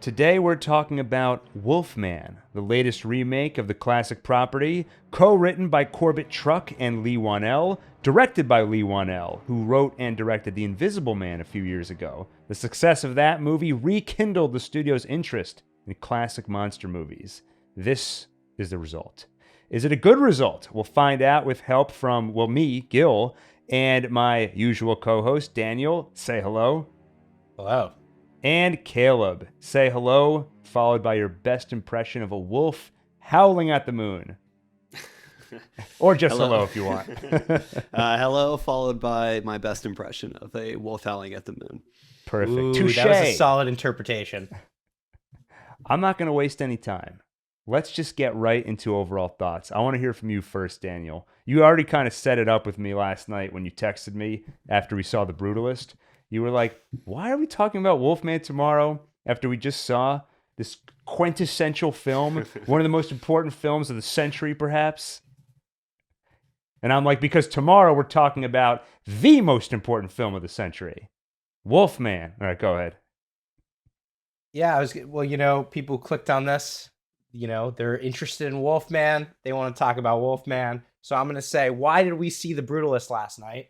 Today we're talking about Wolfman, the latest remake of the classic property, co-written by Corbett Truck and Lee Wanell, directed by Lee Wanell, who wrote and directed The Invisible Man a few years ago. The success of that movie rekindled the studio's interest in classic monster movies. This is the result. Is it a good result? We'll find out with help from, me, Gil, and my usual co-host, Daniel. Say hello. Hello. And Caleb. Say hello, followed by your best impression of a wolf howling at the moon. Or just hello if you want. Hello, followed by my best impression of a wolf howling at the moon. Perfect. Ooh, Touché. that was a solid interpretation. I'm not going to waste any time. Let's just get right into overall thoughts. I want to hear from you first, Daniel. You already kind of set it up with me last night when you texted me after we saw The Brutalist. You were like, why are we talking about Wolfman tomorrow after we just saw this quintessential film, one of the most important films of the century, perhaps? And I'm like, because tomorrow we're talking about the most important film of the century, Wolfman. All right, go ahead. Yeah, people clicked on this. They're interested in Wolfman. They want to talk about Wolfman. So I'm going to say, why did we see The Brutalist last night?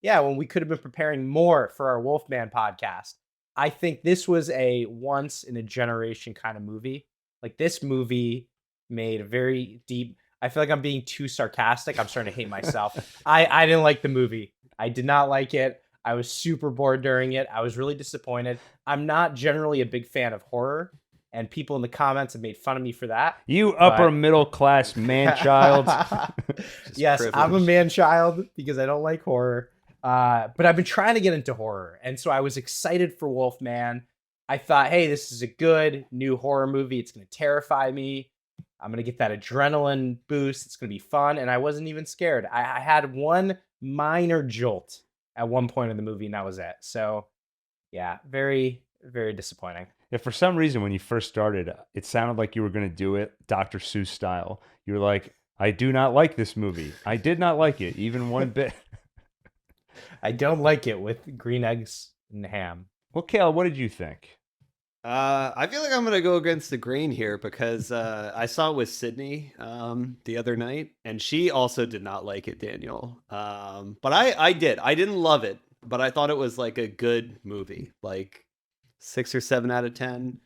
Yeah, when we could have been preparing more for our Wolfman podcast. I think this was a once in a generation kind of movie. Like, this movie made a very deep. I feel like I'm being too sarcastic. I'm starting to hate myself. I didn't like the movie. I did not like it. I was super bored during it. I was really disappointed. I'm not generally a big fan of horror, and people in the comments have made fun of me for that. You upper middle class man child. Yes, privilege. I'm a man child because I don't like horror. But I've been trying to get into horror, and so I was excited for Wolfman. I thought, hey, this is a good new horror movie. It's going to terrify me. I'm going to get that adrenaline boost. It's going to be fun, and I wasn't even scared. I had one minor jolt at one point in the movie, and that was it. So, yeah, very, very disappointing. If for some reason when you first started, it sounded like you were going to do it Dr. Seuss style. You were like, I do not like this movie. I did not like it, even one bit. I don't like it with green eggs and ham. Well, Caleb, what did you think? I feel like I'm going to go against the grain here because I saw it with Sydney the other night, and she also did not like it, Daniel. But I did. I didn't love it, but I thought it was like a good movie, like 6 or 7 out of 10.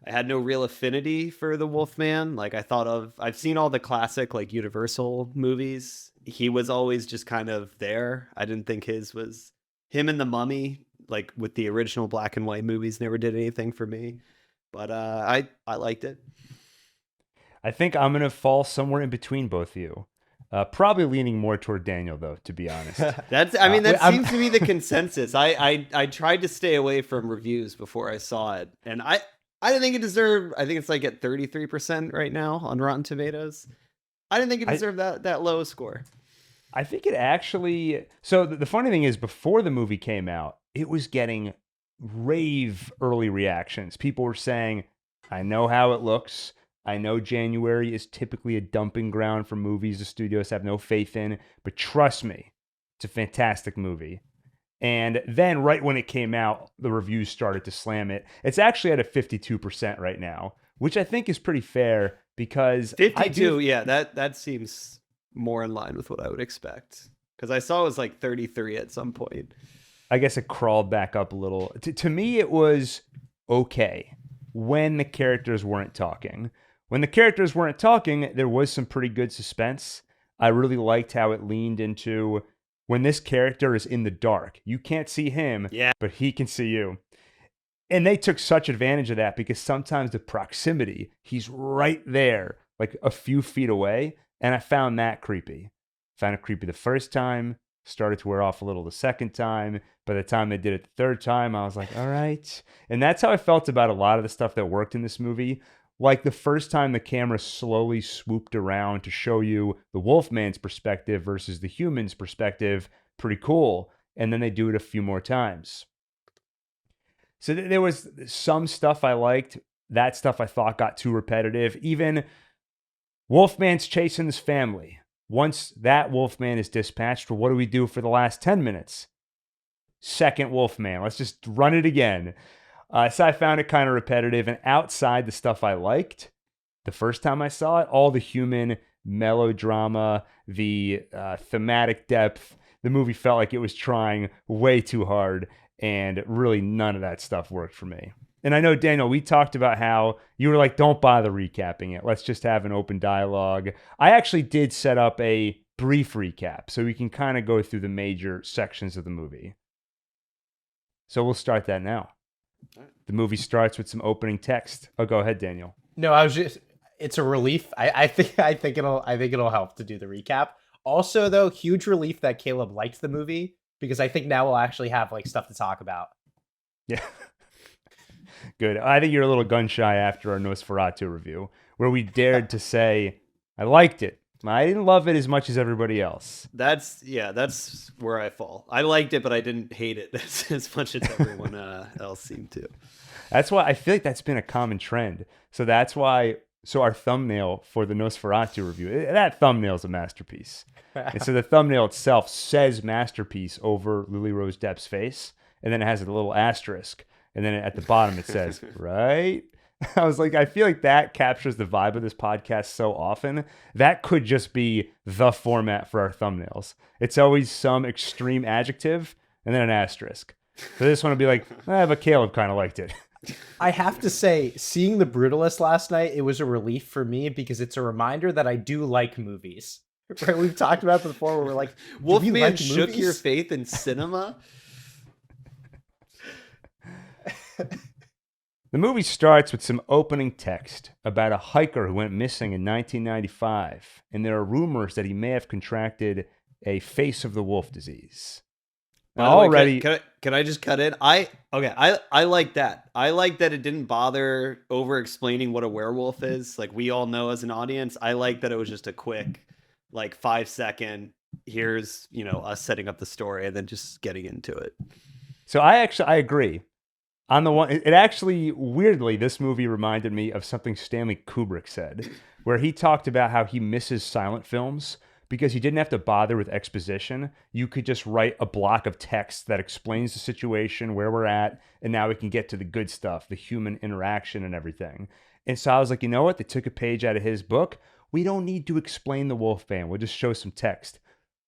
I had no real affinity for the Wolfman. Like, I've seen all the classic, like, Universal movies. He was always just kind of there. I didn't think him and the Mummy, like with the original black and white movies, never did anything for me. But I liked it. I think I'm going to fall somewhere in between both of you. Probably leaning more toward Daniel, though, to be honest. That seems to be the consensus. I tried to stay away from reviews before I saw it, and I didn't think it deserved. I think it's like at 33% right now on Rotten Tomatoes. I didn't think it deserved that low score. I think it actually... So the funny thing is, before the movie came out, it was getting rave early reactions. People were saying, I know how it looks. I know January is typically a dumping ground for movies the studios have no faith in, but trust me, it's a fantastic movie. And then right when it came out, the reviews started to slam it. It's actually at a 52% right now, which I think is pretty fair because 52, yeah, that seems more in line with what I would expect. Because I saw it was like 33 at some point. I guess it crawled back up a little. To me, it was okay when the characters weren't talking. When the characters weren't talking, there was some pretty good suspense. I really liked how it leaned into when this character is in the dark. You can't see him, but he can see you. And they took such advantage of that because sometimes the proximity, he's right there, like a few feet away. And I found that creepy. Found it creepy the first time, started to wear off a little the second time. By the time they did it the third time, I was like, all right. And that's how I felt about a lot of the stuff that worked in this movie. Like the first time the camera slowly swooped around to show you the Wolfman's perspective versus the human's perspective, pretty cool. And then they do it a few more times. So there was some stuff I liked. That stuff I thought got too repetitive. Even Wolfman's chasing his family. Once that Wolfman is dispatched, what do we do for the last 10 minutes? Second Wolfman. Let's just run it again. So I found it kind of repetitive. And outside the stuff I liked, the first time I saw it, all the human melodrama, the thematic depth, the movie felt like it was trying way too hard. And really, none of that stuff worked for me. And I know, Daniel, we talked about how you were like, don't bother recapping it. Let's just have an open dialogue. I actually did set up a brief recap so we can kind of go through the major sections of the movie. So we'll start that now. The movie starts with some opening text. Oh, go ahead, Daniel. No, it's a relief. I think it'll help to do the recap. Also, though, huge relief that Caleb liked the movie, because I think now we'll actually have like stuff to talk about. Yeah. Good. I think you're a little gun shy after our Nosferatu review, where we dared to say, I liked it. I didn't love it as much as everybody else. That's where I fall. I liked it, but I didn't hate it as much as everyone else seemed to. That's why I feel like that's been a common trend. So that's why, so our thumbnail for the Nosferatu review, that thumbnail is a masterpiece. And so the thumbnail itself says masterpiece over Lily Rose Depp's face, and then it has a little asterisk. And then at the bottom it says, right? I was like, I feel like that captures the vibe of this podcast so often. That could just be the format for our thumbnails. It's always some extreme adjective and then an asterisk. So this one would be like, but Caleb kind of liked it. I have to say, seeing The Brutalist last night, it was a relief for me because it's a reminder that I do like movies. Right? We've talked about it before where we're like, Wolfman like shook movies? your faith in cinema? The movie starts with some opening text about a hiker who went missing in 1995, and there are rumors that he may have contracted a face of the wolf disease. Now, already, can I just cut in? I like that. I like that it didn't bother over explaining what a werewolf is. Like we all know as an audience. I like that it was just a quick, like 5-second. Here's us setting up the story and then just getting into it. So I agree. On the one, it actually, weirdly, this movie reminded me of something Stanley Kubrick said, where he talked about how he misses silent films because you didn't have to bother with exposition. You could just write a block of text that explains the situation, where we're at, and now we can get to the good stuff, the human interaction and everything. And so I was like, you know what? They took a page out of his book. We don't need to explain the Wolfman. We'll just show some text.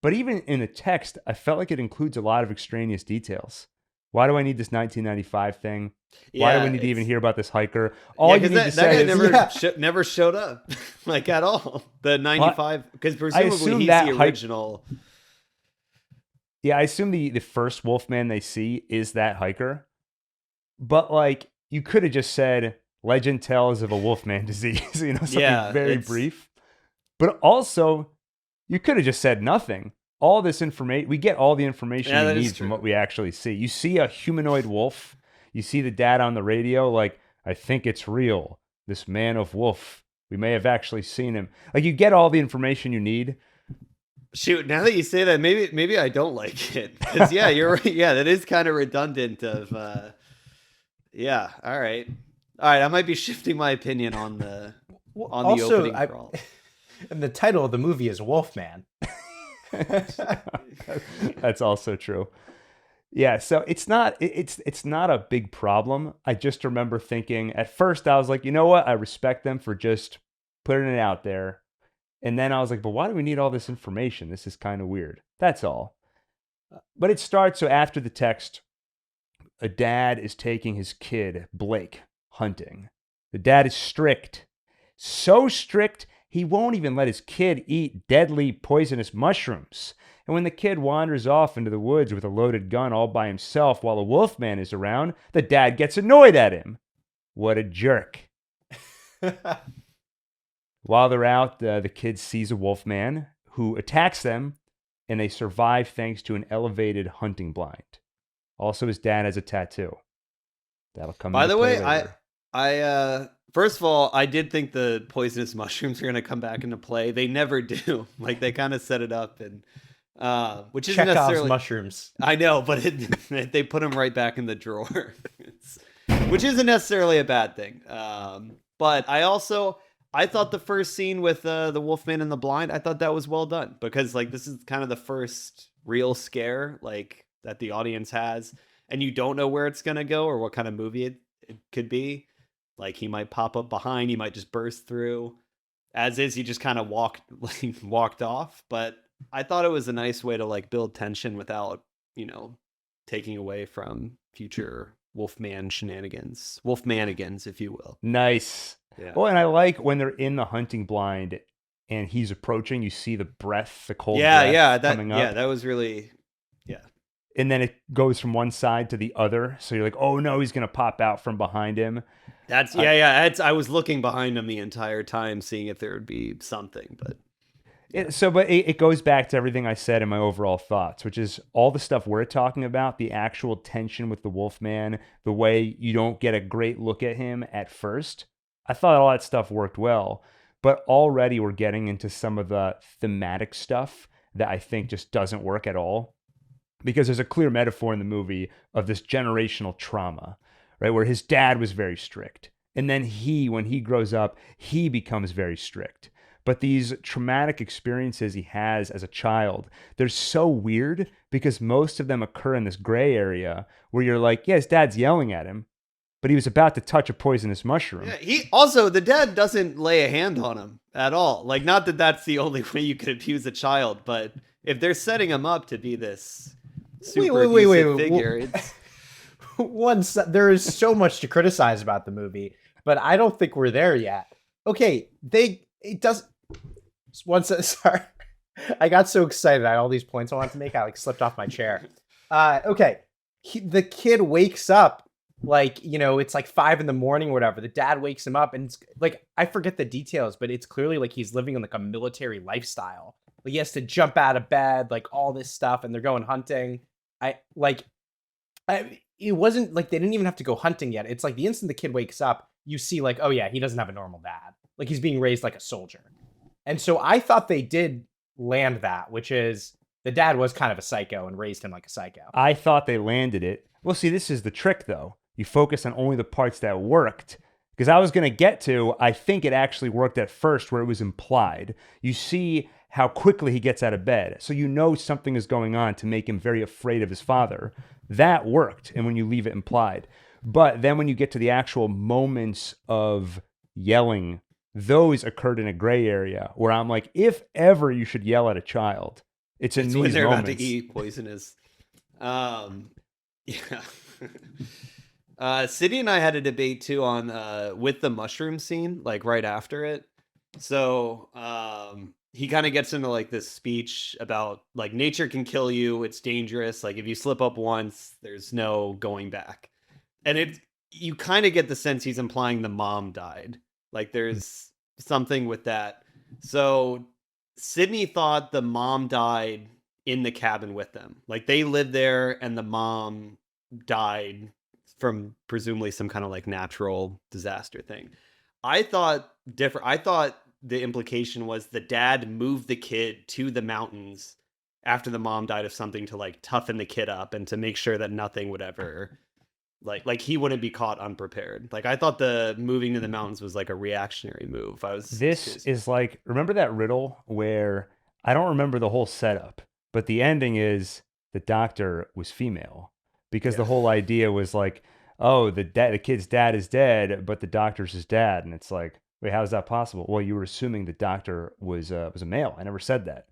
But even in the text, I felt like it includes a lot of extraneous details. Why do I need this 1995 thing? Why do we need to even hear about this hiker? All you need to say is never showed up, like at all. The 95, because presumably he's the original. Yeah, I assume the first Wolfman they see is that hiker. But like, you could have just said, "Legend tells of a Wolfman disease," something very brief. But also, you could have just said nothing. All this information, we get all the information we need from what we actually see. You see a humanoid wolf. You see the dad on the radio, like, I think it's real. This man of wolf. We may have actually seen him. Like, you get all the information you need. Shoot, now that you say that, maybe I don't like it. Because, yeah, you're right. Yeah, that is kind of redundant of, yeah, all right. All right, I might be shifting my opinion on the opening crawl. And the title of the movie is Wolfman. That's also true. Yeah, so it's not a big problem. I just remember thinking at first I was like, you know what? I respect them for just putting it out there. And then I was like, but why do we need all this information? This is kind of weird. That's all. But it starts, so after the text, a dad is taking his kid, Blake, hunting. The dad is strict. So strict, he won't even let his kid eat deadly poisonous mushrooms. And when the kid wanders off into the woods with a loaded gun all by himself while a wolfman is around, the dad gets annoyed at him. What a jerk. While they're out, the kid sees a wolfman who attacks them, and they survive thanks to an elevated hunting blind. Also, his dad has a tattoo. That'll come by into the play way, later. I first of all, I did think the poisonous mushrooms are going to come back into play. They never do. Like, they kind of set it up, and which isn't Chekhov's necessarily mushrooms. I know, but they put them right back in the drawer, which isn't necessarily a bad thing. But I thought the first scene with the Wolfman and the blind, I thought that was well done, because like this is kind of the first real scare like that the audience has, and you don't know where it's gonna go or what kind of movie it could be. Like he might pop up behind, he might just burst through. As is, he just kind of walked off. But I thought it was a nice way to like build tension without, taking away from future Wolfmanigans, if you will. Nice. Yeah. Well, and I like when they're in the hunting blind and he's approaching, you see the breath, the cold Yeah, breath coming up. Yeah, that was really, yeah. And then it goes from one side to the other. So you're like, oh no, he's going to pop out from behind him. I was looking behind him the entire time, seeing if there would be something, but. It goes back to everything I said in my overall thoughts, which is all the stuff we're talking about, the actual tension with the Wolfman, the way you don't get a great look at him at first. I thought all that stuff worked well, but already we're getting into some of the thematic stuff that I think just doesn't work at all. Because there's a clear metaphor in the movie of this generational trauma, right? Where his dad was very strict. And then when he grows up, he becomes very strict. But these traumatic experiences he has as a child, they're so weird because most of them occur in this gray area where you're like, yeah, his dad's yelling at him, but he was about to touch a poisonous mushroom. Yeah, the dad doesn't lay a hand on him at all. Like, not that that's the only way you could abuse a child, but if they're setting him up to be this super abusive figure, it's... There is so much to criticize about the movie, but I don't think we're there yet. Okay, sorry. I got so excited. I had all these points I wanted to make. I slipped off my chair. Okay. The kid wakes up it's like 5 a.m. or whatever. The dad wakes him up and it's like, I forget the details, but it's clearly like he's living in like a military lifestyle. Like he has to jump out of bed, like all this stuff, and they're going hunting. It wasn't like they didn't even have to go hunting yet. It's like the instant the kid wakes up, you see like, oh yeah, he doesn't have a normal dad. Like he's being raised like a soldier. And so I thought they did land that, which is the dad was kind of a psycho and raised him like a psycho. I thought they landed it. Well, see, this is the trick though. You focus on only the parts that worked. Because I was going to get to, I think it actually worked at first where it was implied. You see how quickly he gets out of bed. So you know something is going on to make him very afraid of his father. That worked. And when you leave it implied. But then when you get to the actual moments of yelling, those occurred in a gray area where I'm like, if ever you should yell at a child, it's in these when they're moments. About to eat poisonous. Yeah. Sydney and I had a debate too on with the mushroom scene, like right after it. So he kind of gets into like this speech about like nature can kill you, it's dangerous. Like if you slip up once, there's no going back. And you kind of get the sense he's implying the mom died. Like there's something with that. So Sydney thought the mom died in the cabin with them. Like they lived there and the mom died from presumably some kind of like natural disaster thing. I thought different. I thought the implication was the dad moved the kid to the mountains after the mom died of something to like toughen the kid up and to make sure that nothing would ever like he wouldn't be caught unprepared. Like I thought the moving to the mountains was like a reactionary move. This is like, remember that riddle where I don't remember the whole setup, but the ending is the doctor was female because the whole idea was like, oh, the kid's dad is dead, but the doctor's his dad. And it's like, wait, how is that possible? Well, you were assuming the doctor was a male. I never said that.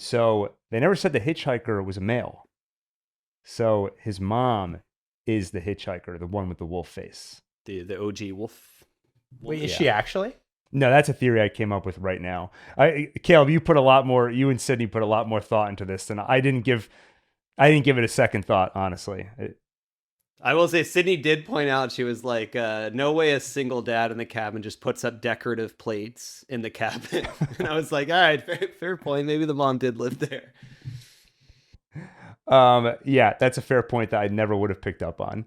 So they never said the hitchhiker was a male. So his mom is the hitchhiker, the one with the wolf face. The OG wolf. Wait, is she actually? No, that's a theory I came up with right now. Caleb, you and Sydney put a lot more thought into this than I didn't give it a second thought, honestly. I will say Sydney did point out, she was like, no way a single dad in the cabin just puts up decorative plates in the cabin. And I was like, all right, fair point. Maybe the mom did live there. Yeah, that's a fair point that I never would have picked up on.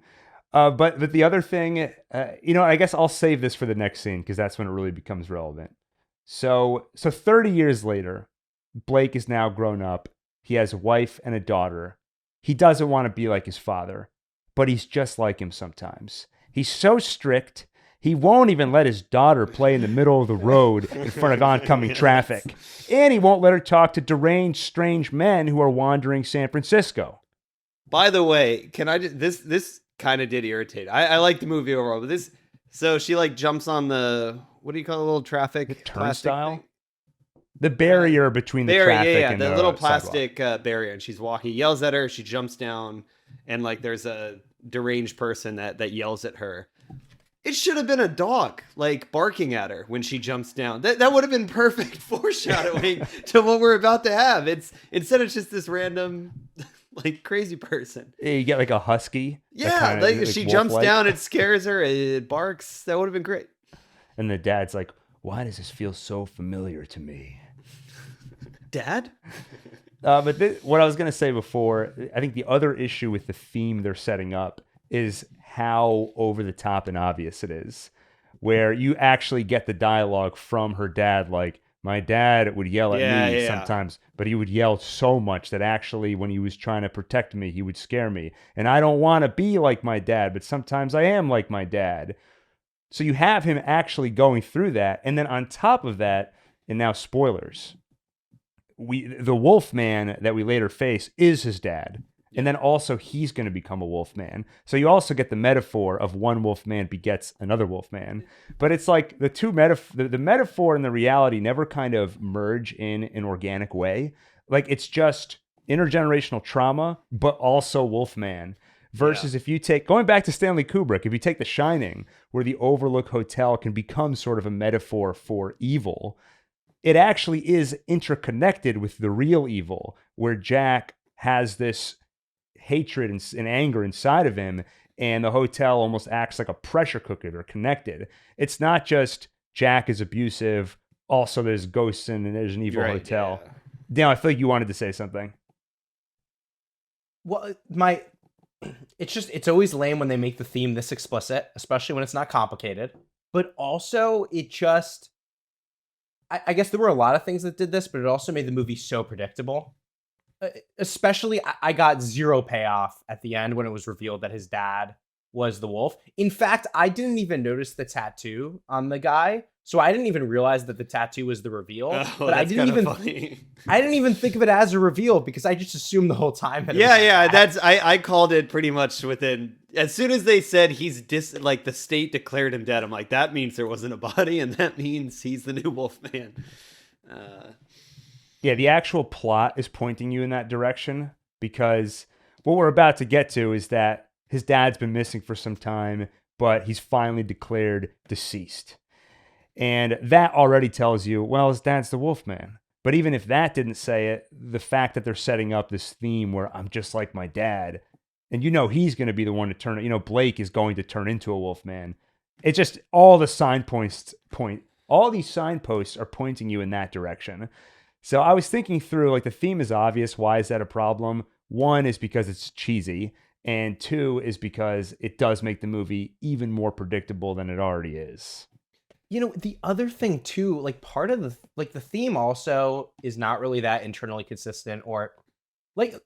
But the other thing, I guess I'll save this for the next scene because that's when it really becomes relevant. So 30 years later, Blake is now grown up. He has a wife and a daughter. He doesn't want to be like his father, but he's just like him sometimes. He's so strict, he won't even let his daughter play in the middle of the road in front of oncoming traffic. And he won't let her talk to deranged, strange men who are wandering San Francisco. By the way, can I just, this kind of did irritate. I like the movie overall, but this. So she like jumps on the what do you call the little traffic plastic Turnstile, thing? the barrier between the Barrier, traffic yeah, and the little the sidewalk. plastic barrier, and she's walking. He yells at her. She jumps down, and like there's a deranged person that yells at her. It should have been a dog like barking at her when she jumps down. That would have been perfect foreshadowing to what we're about to have. Instead it's just this random like crazy person. Yeah, you get like a husky. Yeah, like she jumps down, it scares her, it barks. That would have been great. And the dad's like, "Why does this feel so familiar to me?" Dad? But what I was going to say before, I think the other issue with the theme they're setting up is how over the top and obvious it is, where you actually get the dialogue from her dad, like, my dad would yell at me sometimes, but he would yell so much that actually when he was trying to protect me, he would scare me. And I don't want to be like my dad, but sometimes I am like my dad. So you have him actually going through that. And then on top of that, and now spoilers, the wolf man that we later face is his dad. And then also he's going to become a wolf man. So you also get the metaphor of one wolf man begets another wolf man. But it's like the two the metaphor and the reality never kind of merge in an organic way. Like it's just intergenerational trauma, but also wolf man. Versus if you take, going back to Stanley Kubrick, if you take The Shining, where the Overlook Hotel can become sort of a metaphor for evil, it actually is interconnected with the real evil, where Jack has this hatred and anger inside of him, and the hotel almost acts like a pressure cooker. They're connected. It's not just Jack is abusive, also there's ghosts and there's an evil hotel. Yeah. Dan, I feel like you wanted to say something. Well, it's always lame when they make the theme this explicit, especially when it's not complicated. But also, it just, I guess there were a lot of things that did this, but it also made the movie so predictable. Especially, I got zero payoff at the end when it was revealed that his dad was the wolf. In fact, I didn't even notice the tattoo on the guy, so I didn't even realize that the tattoo was the reveal. But I didn't even I didn't even think of it as a reveal because I just assumed the whole time that I called it pretty much within as soon as they said he's like the state declared him dead. I'm like, that means there wasn't a body, and that means he's the new wolf man. Yeah, the actual plot is pointing you in that direction, because what we're about to get to is that his dad's been missing for some time, but he's finally declared deceased. And that already tells you, well, his dad's the Wolfman. But even if that didn't say it, the fact that they're setting up this theme where I'm just like my dad, and he's going to be the one to turn, Blake is going to turn into a Wolfman. It's just all the all these signposts are pointing you in that direction. So I was thinking through, like, the theme is obvious. Why is that a problem? One is because it's cheesy, and two is because it does make the movie even more predictable than it already is. The other thing too, like part of the theme also is not really that internally consistent, or like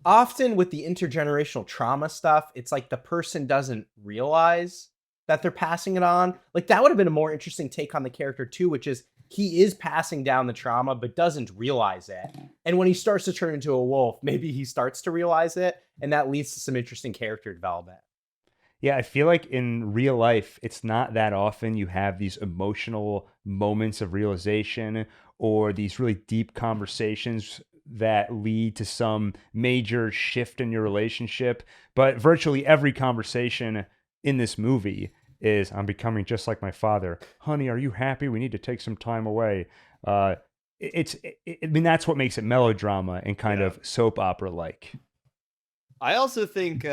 often with the intergenerational trauma stuff, it's like the person doesn't realize that they're passing it on. Like that would have been a more interesting take on the character too, which is he is passing down the trauma, but doesn't realize it. And when he starts to turn into a wolf, maybe he starts to realize it, and that leads to some interesting character development. Yeah, I feel like in real life, it's not that often you have these emotional moments of realization or these really deep conversations that lead to some major shift in your relationship. But virtually every conversation in this movie is, I'm becoming just like my father. Honey, are you happy? We need to take some time away. I mean, that's what makes it melodrama and kind of soap opera-like. I also think,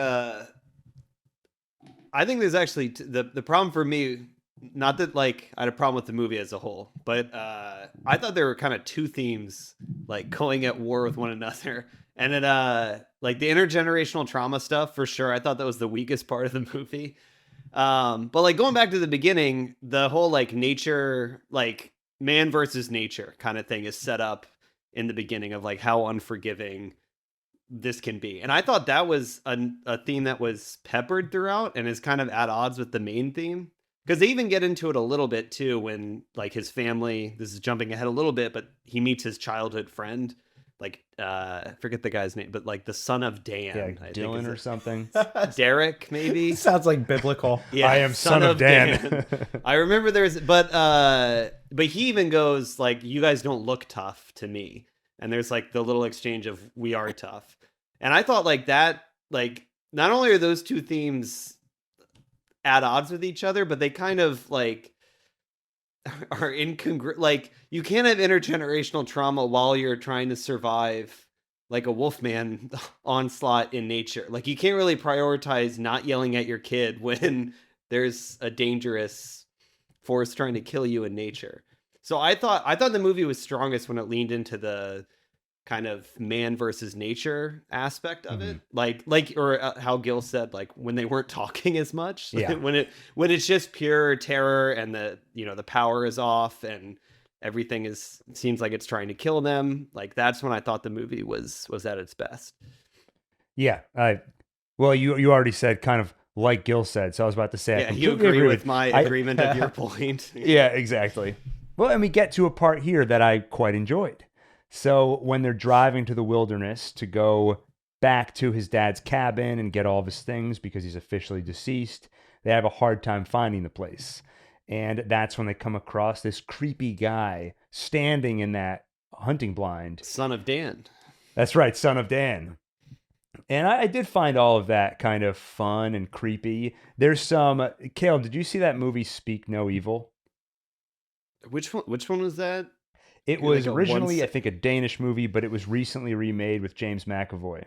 I think there's actually the problem for me, not that like I had a problem with the movie as a whole, but I thought there were kind of two themes like going at war with one another. And it like the intergenerational trauma stuff, for sure, I thought that was the weakest part of the movie. But like going back to the beginning, the whole like nature, like man versus nature kind of thing is set up in the beginning of like how unforgiving this can be. And I thought that was a theme that was peppered throughout and is kind of at odds with the main theme. Because they even get into it a little bit too when like his family, this is jumping ahead a little bit, but he meets his childhood friend I forget the guy's name, but like the son of Dan. Yeah, I think Dylan is or it. something. Derek, maybe. Sounds like biblical. Yeah, I am son of Dan. I remember there's, but he even goes like, "You guys don't look tough to me," and there's like the little exchange of "We are tough," and I thought like that, like not only are those two themes at odds with each other, but they kind of like are incongruent. Like you can't have intergenerational trauma while you're trying to survive like a wolfman onslaught in nature. Like you can't really prioritize not yelling at your kid when there's a dangerous force trying to kill you in nature. So I thought the movie was strongest when it leaned into the kind of man versus nature aspect of it, how Gil said, like when they weren't talking as much, Yeah. when it's just pure terror and the power is off and everything seems like it's trying to kill them. Like that's when I thought the movie was at its best. Yeah. Well, you already said kind of like Gil said, so I was about to say. Yeah, you agree with my agreement of your point. Yeah, exactly. Well, and we get to a part here that I quite enjoyed. So when they're driving to the wilderness to go back to his dad's cabin and get all of his things because he's officially deceased, they have a hard time finding the place. And that's when they come across this creepy guy standing in that hunting blind. Son of Dan. That's right, son of Dan. And I did find all of that kind of fun and creepy. There's some... Caleb, did you see that movie Speak No Evil? Which one was that? It was originally, I think, a Danish movie, but it was recently remade with James McAvoy.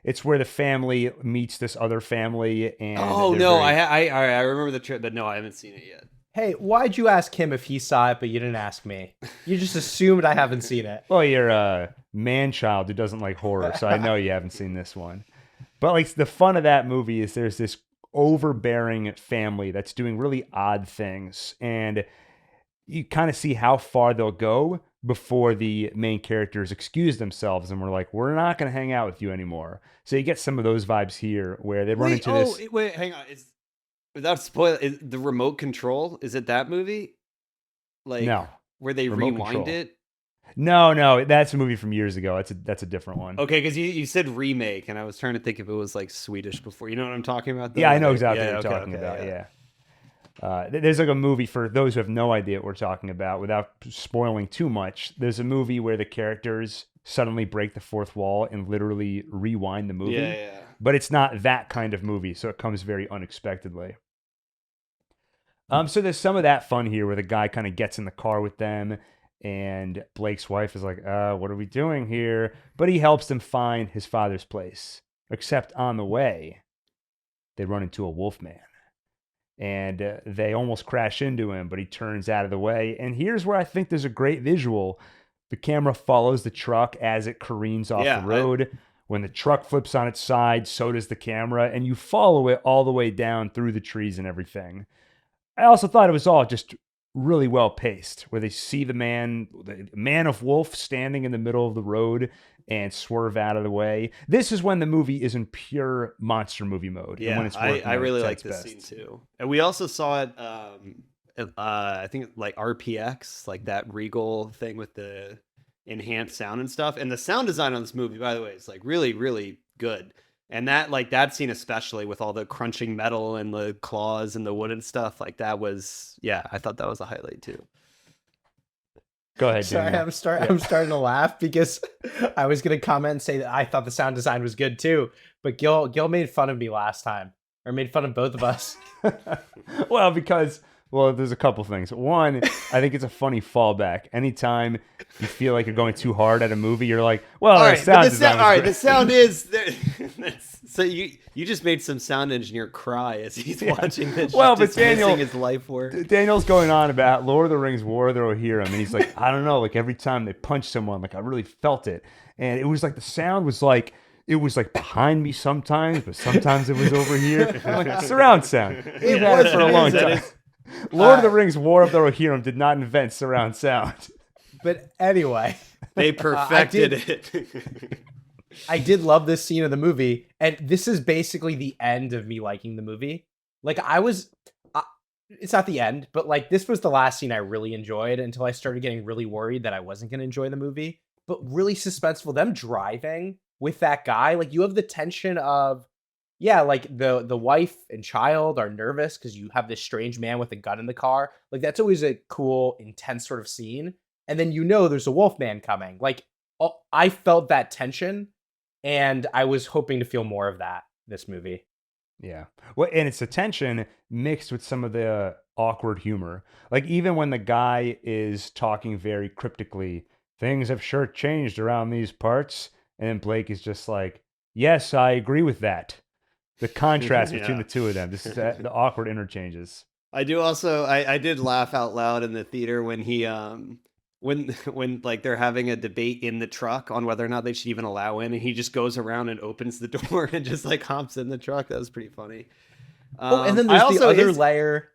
It's where the family meets this other family, and I remember the trip, but no, I haven't seen it yet. Hey, why'd you ask him if he saw it, but you didn't ask me? You just assumed I haven't seen it. Well, you're a man-child who doesn't like horror, so I know you haven't seen this one. But like the fun of that movie is there's this overbearing family that's doing really odd things, and you kind of see how far they'll go before the main characters excuse themselves and we're like, we're not going to hang out with you anymore. So you get some of those vibes here where they run into this. Wait, hang on. Without spoil, is the remote control? Is it that movie? Like No, where they Remote rewind Control. it? No, that's a movie from years ago. That's a different one. Okay, because you said remake, and I was trying to think if it was like Swedish before. You know what I'm talking about? Though? Yeah, I know exactly what okay, you're talking okay, about. yeah. There's like a movie for those who have no idea what we're talking about without spoiling too much. There's a movie where the characters suddenly break the fourth wall and literally rewind the movie. Yeah. But it's not that kind of movie, so it comes very unexpectedly. So there's some of that fun here where the guy kind of gets in the car with them and Blake's wife is like, what are we doing here? But he helps them find his father's place. Except on the way, they run into a wolf man. And they almost crash into him, but he turns out of the way. And here's where I think there's a great visual. The camera follows the truck as it careens off the road. When the truck flips on its side, so does the camera. And you follow it all the way down through the trees and everything. I also thought it was all just really well paced, where they see the man of wolf standing in the middle of the road and swerve out of the way. This is when the movie is in pure monster movie mode. Yeah, when it's I really like this best. scene too. And we also saw it, I think like RPX, like that Regal thing with the enhanced sound and stuff. And the sound design on this movie, by the way, is like really, really good. And that scene especially with all the crunching metal and the claws and the wood and stuff, like that was, I thought that was a highlight too. Go ahead, Sorry, Daniel. I'm starting to laugh because I was going to comment and say that I thought the sound design was good too, but Gil made fun of me last time, or made fun of both of us. Well, there's a couple things. One, I think it's a funny fallback. Anytime you feel like you're going too hard at a movie, you're like, well, all right, sound design was great. the sound is there. So you just made some sound engineer cry as he's watching this. Well, but dismissing Daniel, his life work. Daniel's going on about Lord of the Rings, War of the Rohirrim, and he's like, I don't know, like every time they punch someone, like I really felt it, and it was like the sound was like. It was like behind me sometimes, but sometimes it was over here. I'm like, surround sound. We've had it for a long time. Lord of the Rings, War of the Rohirrim did not invent surround sound. But anyway, they perfected it. I did love this scene of the movie, and this is basically the end of me liking the movie. Like it's not the end, but like this was the last scene I really enjoyed until I started getting really worried that I wasn't going to enjoy the movie. but really suspenseful. Them driving with that guy, like you have the tension of, yeah, like the wife and child are nervous because you have this strange man with a gun in the car. Like that's always a cool, intense sort of scene. And then there's a wolf man coming. Like I felt that tension, and I was hoping to feel more of that this movie. Yeah. Well, and it's the tension mixed with some of the awkward humor. Like even when the guy is talking very cryptically, things have sure changed around these parts, and then Blake is just like, "Yes, I agree with that." The contrast between the two of them. This is the awkward interchanges. I do also I did laugh out loud in the theater when he when like they're having a debate in the truck on whether or not they should even allow in, and he just goes around and opens the door and just like hops in the truck. That was pretty funny. And then there's the other layer.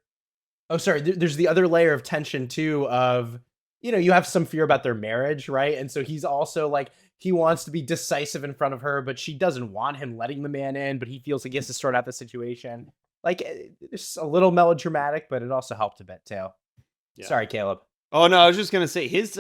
Oh, sorry. There's the other layer of tension too of, you have some fear about their marriage, right? And so he's also like, he wants to be decisive in front of her, but she doesn't want him letting the man in, but he feels like he has to sort out the situation. Like it's a little melodramatic, but it also helped a bit too. Yeah. Sorry, Caleb. Oh no, I was just gonna say his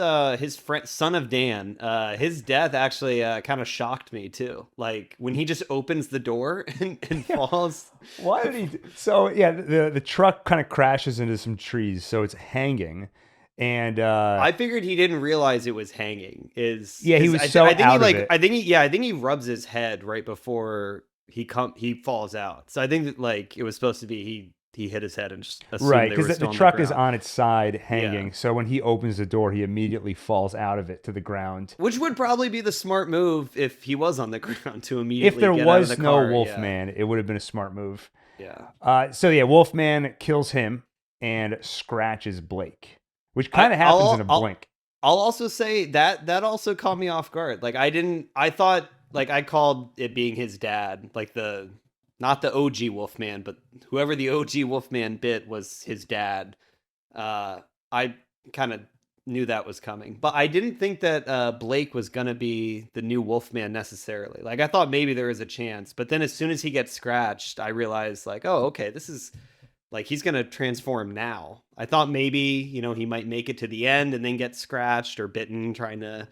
friend, son of Dan, his death actually kind of shocked me too. Like when he just opens the door and falls. Why did he? So yeah, the truck kind of crashes into some trees, so it's hanging, and I figured he didn't realize it was hanging. He was I think he rubs his head right before he falls out. So I think that like it was supposed to be he hit his head and just assumed right, because the truck is on its side hanging. Yeah. So when he opens the door, he immediately falls out of it to the ground. Which would probably be the smart move if he was on the ground to immediately. If there get was out of the no car. Wolfman, it would have been a smart move. Yeah. So yeah, Wolfman kills him and scratches Blake, which kind of happens in a blink. I'll also say that also caught me off guard. Like I thought like I called it being his dad, like not the OG Wolfman, but whoever the OG Wolfman bit was his dad. I kind of knew that was coming, but I didn't think that Blake was gonna be the new Wolfman necessarily. Like I thought maybe there was a chance, but then as soon as he gets scratched, I realized like, oh, okay, this is like he's gonna transform now. I thought maybe he might make it to the end and then get scratched or bitten trying to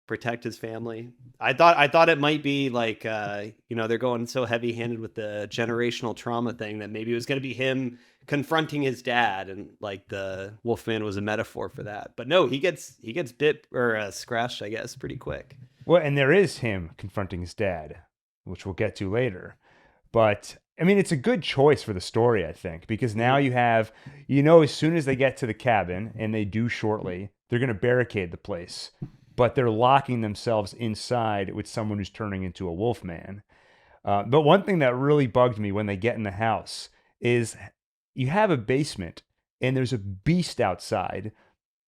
protect his family. I thought it might be like they're going so heavy-handed with the generational trauma thing that maybe it was going to be him confronting his dad, and like the Wolfman was a metaphor for that. But no, he gets bit or scratched, I guess, pretty quick. Well, and there is him confronting his dad, which we'll get to later. But I mean, it's a good choice for the story, I think, because now you have, as soon as they get to the cabin, and they do shortly, they're going to barricade the place. But they're locking themselves inside with someone who's turning into a wolf man. But one thing that really bugged me when they get in the house is you have a basement and there's a beast outside.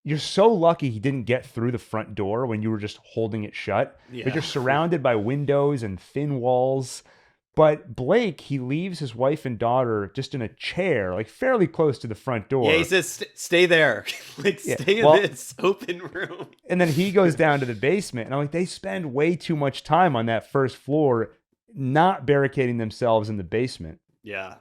You're so lucky he didn't get through the front door when you were just holding it shut. Yeah. But you're surrounded by windows and thin walls. But Blake, he leaves his wife and daughter just in a chair, like fairly close to the front door. Yeah, he says, stay there. Stay in this open room. And then he goes down to the basement. And I'm like, they spend way too much time on that first floor not barricading themselves in the basement. Yeah.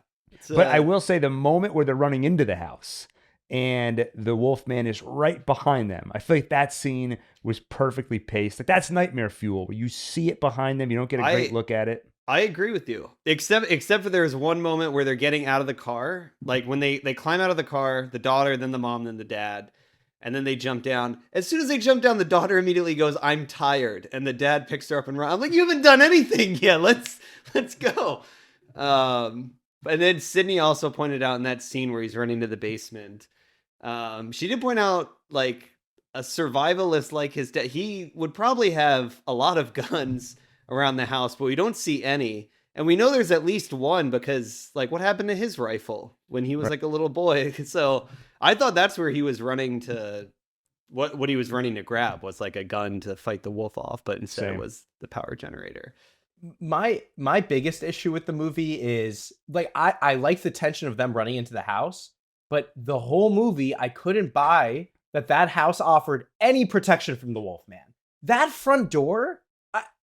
But I will say the moment where they're running into the house and the Wolfman is right behind them, I feel like that scene was perfectly paced. Like that's nightmare fuel, where you see it behind them. You don't get a great look at it. I agree with you, except for there's one moment where they're getting out of the car, like when they climb out of the car, the daughter, then the mom, then the dad, and then they jump down. As soon as they jump down, the daughter immediately goes, "I'm tired," and the dad picks her up and runs. I'm like, "You haven't done anything yet. Let's go." And then Sydney also pointed out in that scene where he's running to the basement. She did point out like a survivalist like his dad, he would probably have a lot of guns around the house, but we don't see any. And we know there's at least one because like what happened to his rifle when he was like a little boy? So I thought that's where he was running to, what he was running to grab was like a gun to fight the wolf off, but instead it was the power generator. My biggest issue with the movie is like I like the tension of them running into the house, but the whole movie I couldn't buy that house offered any protection from the Wolfman. That front door,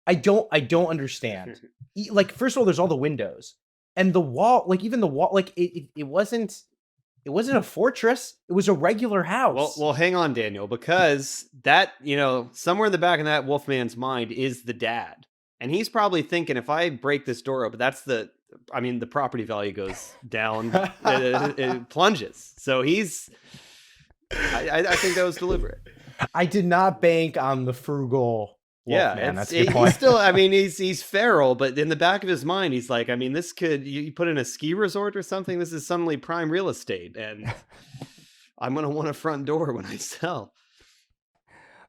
I don't understand. Like, first of all, there's all the windows and the wall, like even the wall, like it wasn't It wasn't a fortress. It was a regular house. Well, hang on, Daniel, because that, somewhere in the back of that Wolfman's mind is the dad. And he's probably thinking, if I break this door open, the property value goes down, it plunges. So I think that was deliberate. I did not bank on the frugal Wolfman. That's a good point. He's still, he's feral, but in the back of his mind, he's like, this could, you put in a ski resort or something, this is suddenly prime real estate, and I'm going to want a front door when I sell.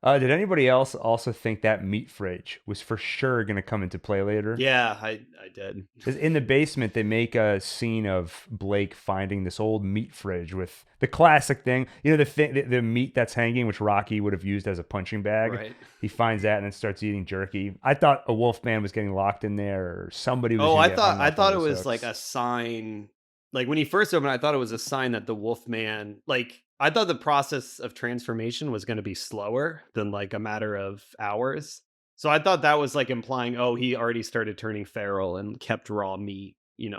Did anybody else also think that meat fridge was for sure going to come into play later? Yeah, I did. 'Cause in the basement, they make a scene of Blake finding this old meat fridge with the classic thing, the meat that's hanging, which Rocky would have used as a punching bag. Right. He finds that and then starts eating jerky. I thought a wolfman was getting locked in there, or somebody was. Oh, gonna I get hung thought up on it those was hooks. like a sign. Like when he first opened, I thought it was a sign that the Wolfman, like I thought the process of transformation was going to be slower than like a matter of hours. So I thought that was like implying, oh, he already started turning feral and kept raw meat,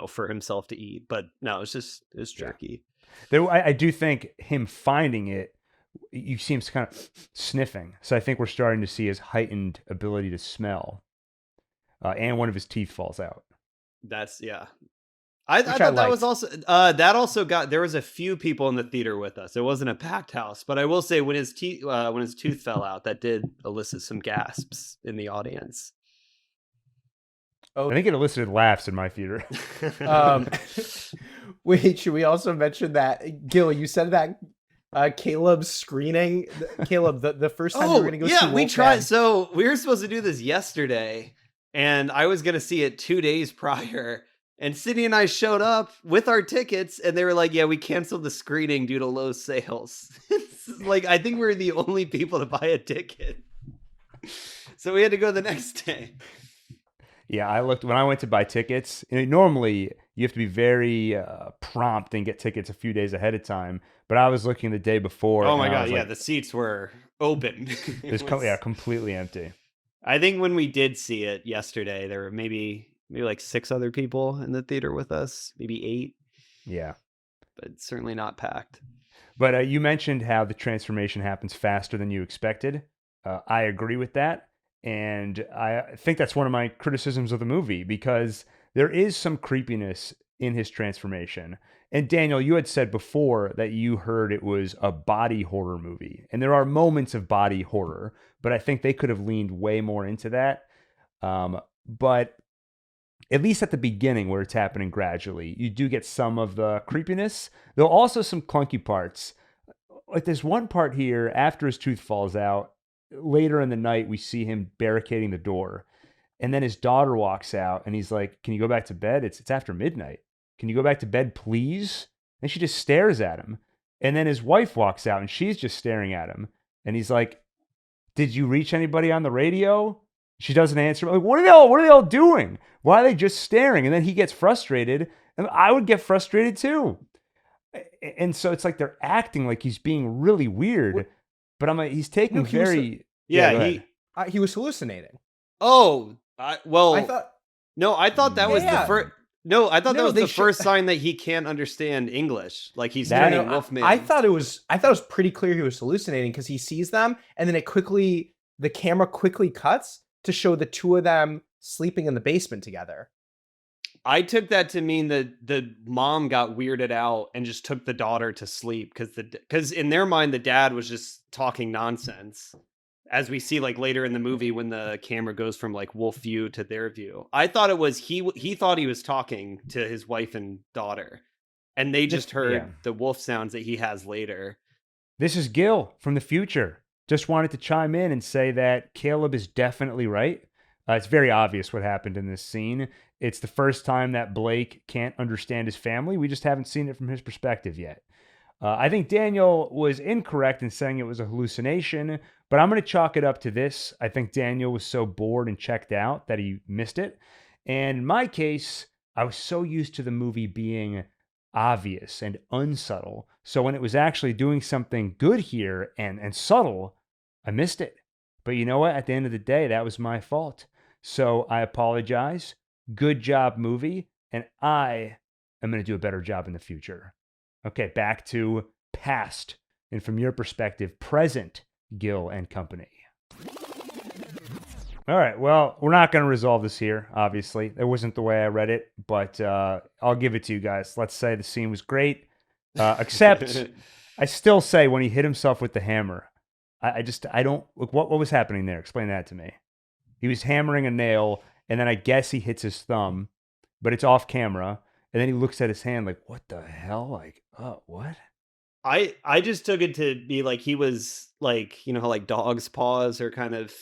for himself to eat. But no, it's jerky. I do think him finding it, you see him kind of sniffing. So I think we're starting to see his heightened ability to smell. And one of his teeth falls out. That's, yeah. I thought that was also there was a few people in the theater with us. It wasn't a packed house, but I will say when his tooth fell out, that did elicit some gasps in the audience. Oh, I think it elicited laughs in my theater. Wait, should we also mention that, Gil, you said that Caleb's screening, Caleb, the first time we were going to go see Wolfman. We tried. So we were supposed to do this yesterday, and I was going to see it 2 days prior. And Sydney and I showed up with our tickets, and they were like, yeah, we canceled the screening due to low sales. Like, I think we were the only people to buy a ticket. So we had to go the next day. Yeah, I looked when I went to buy tickets. Normally, you have to be very prompt and get tickets a few days ahead of time. But I was looking the day before. Oh my God, yeah, the seats were open. It was completely empty. I think when we did see it yesterday, there were maybe like 6 other people in the theater with us, maybe 8. Yeah. But certainly not packed. But you mentioned how the transformation happens faster than you expected. I agree with that. And I think that's one of my criticisms of the movie, because there is some creepiness in his transformation. And Daniel, you had said before that you heard it was a body horror movie. And there are moments of body horror, but I think they could have leaned way more into that. But at least at the beginning, where it's happening gradually, you do get some of the creepiness. There are also some clunky parts. Like there's one part here after his tooth falls out. Later in the night, we see him barricading the door. And then his daughter walks out and he's like, can you go back to bed? It's after midnight. Can you go back to bed, please? And she just stares at him. And then his wife walks out and she's just staring at him. And he's like, did you reach anybody on the radio? She doesn't answer. Like, what are they all doing? Why are they just staring? And then he gets frustrated. And I would get frustrated too. And so it's like they're acting like he's being really weird. But I'm like, he's taking he was hallucinating. Oh, I thought that was the first. No, I thought that was the first sign that he can't understand English. Like he's turning Wolfman. I thought it was pretty clear he was hallucinating because he sees them and then the camera quickly cuts to show the two of them sleeping in the basement together. I took that to mean that the mom got weirded out and just took the daughter to sleep because in their mind the dad was just talking nonsense, as we see like later in the movie when the camera goes from like wolf view to their view. I thought it was he thought he was talking to his wife and daughter, and they just heard the wolf sounds that he has later. This is Gil from the future. Just wanted to chime in and say that Caleb is definitely right. It's very obvious what happened in this scene. It's the first time that Blake can't understand his family. We just haven't seen it from his perspective yet. I think Daniel was incorrect in saying it was a hallucination, but I'm going to chalk it up to this. I think Daniel was so bored and checked out that he missed it. And in my case, I was so used to the movie being obvious and unsubtle. So when it was actually doing something good here and subtle, I missed it. But you know what? At the end of the day, that was my fault. So I apologize. Good job, movie. And I am going to do a better job in the future. Okay, back to past, and from your perspective, present Gil and company. All right, well, we're not going to resolve this here, obviously. That wasn't the way I read it, but I'll give it to you guys. Let's say the scene was great, except I still say when he hit himself with the hammer, I don't, look, what was happening there? Explain that to me. He was hammering a nail, and then I guess he hits his thumb, but it's off camera, and then he looks at his hand like, what the hell? Like, oh, what? I just took it to be like he was like, you know how like dogs' paws are kind of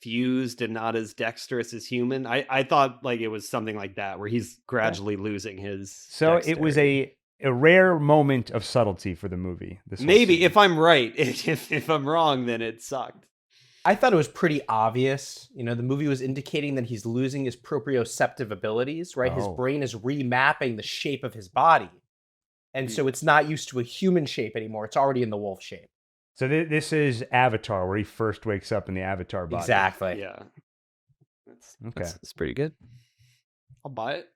fused and not as dexterous as human. I thought like it was something like that where he's gradually losing his So it was dexterity. a rare moment of subtlety for the movie. This whole Maybe scene. if I'm right. If I'm wrong, then it sucked. I thought it was pretty obvious. You know, the movie was indicating that he's losing his proprioceptive abilities, right? His Oh. brain is remapping the shape of his body. And so it's not used to a human shape anymore. It's already in the wolf shape. So this is Avatar, where he first wakes up in the Avatar body. Exactly. Yeah. Okay. That's pretty good. I'll buy it.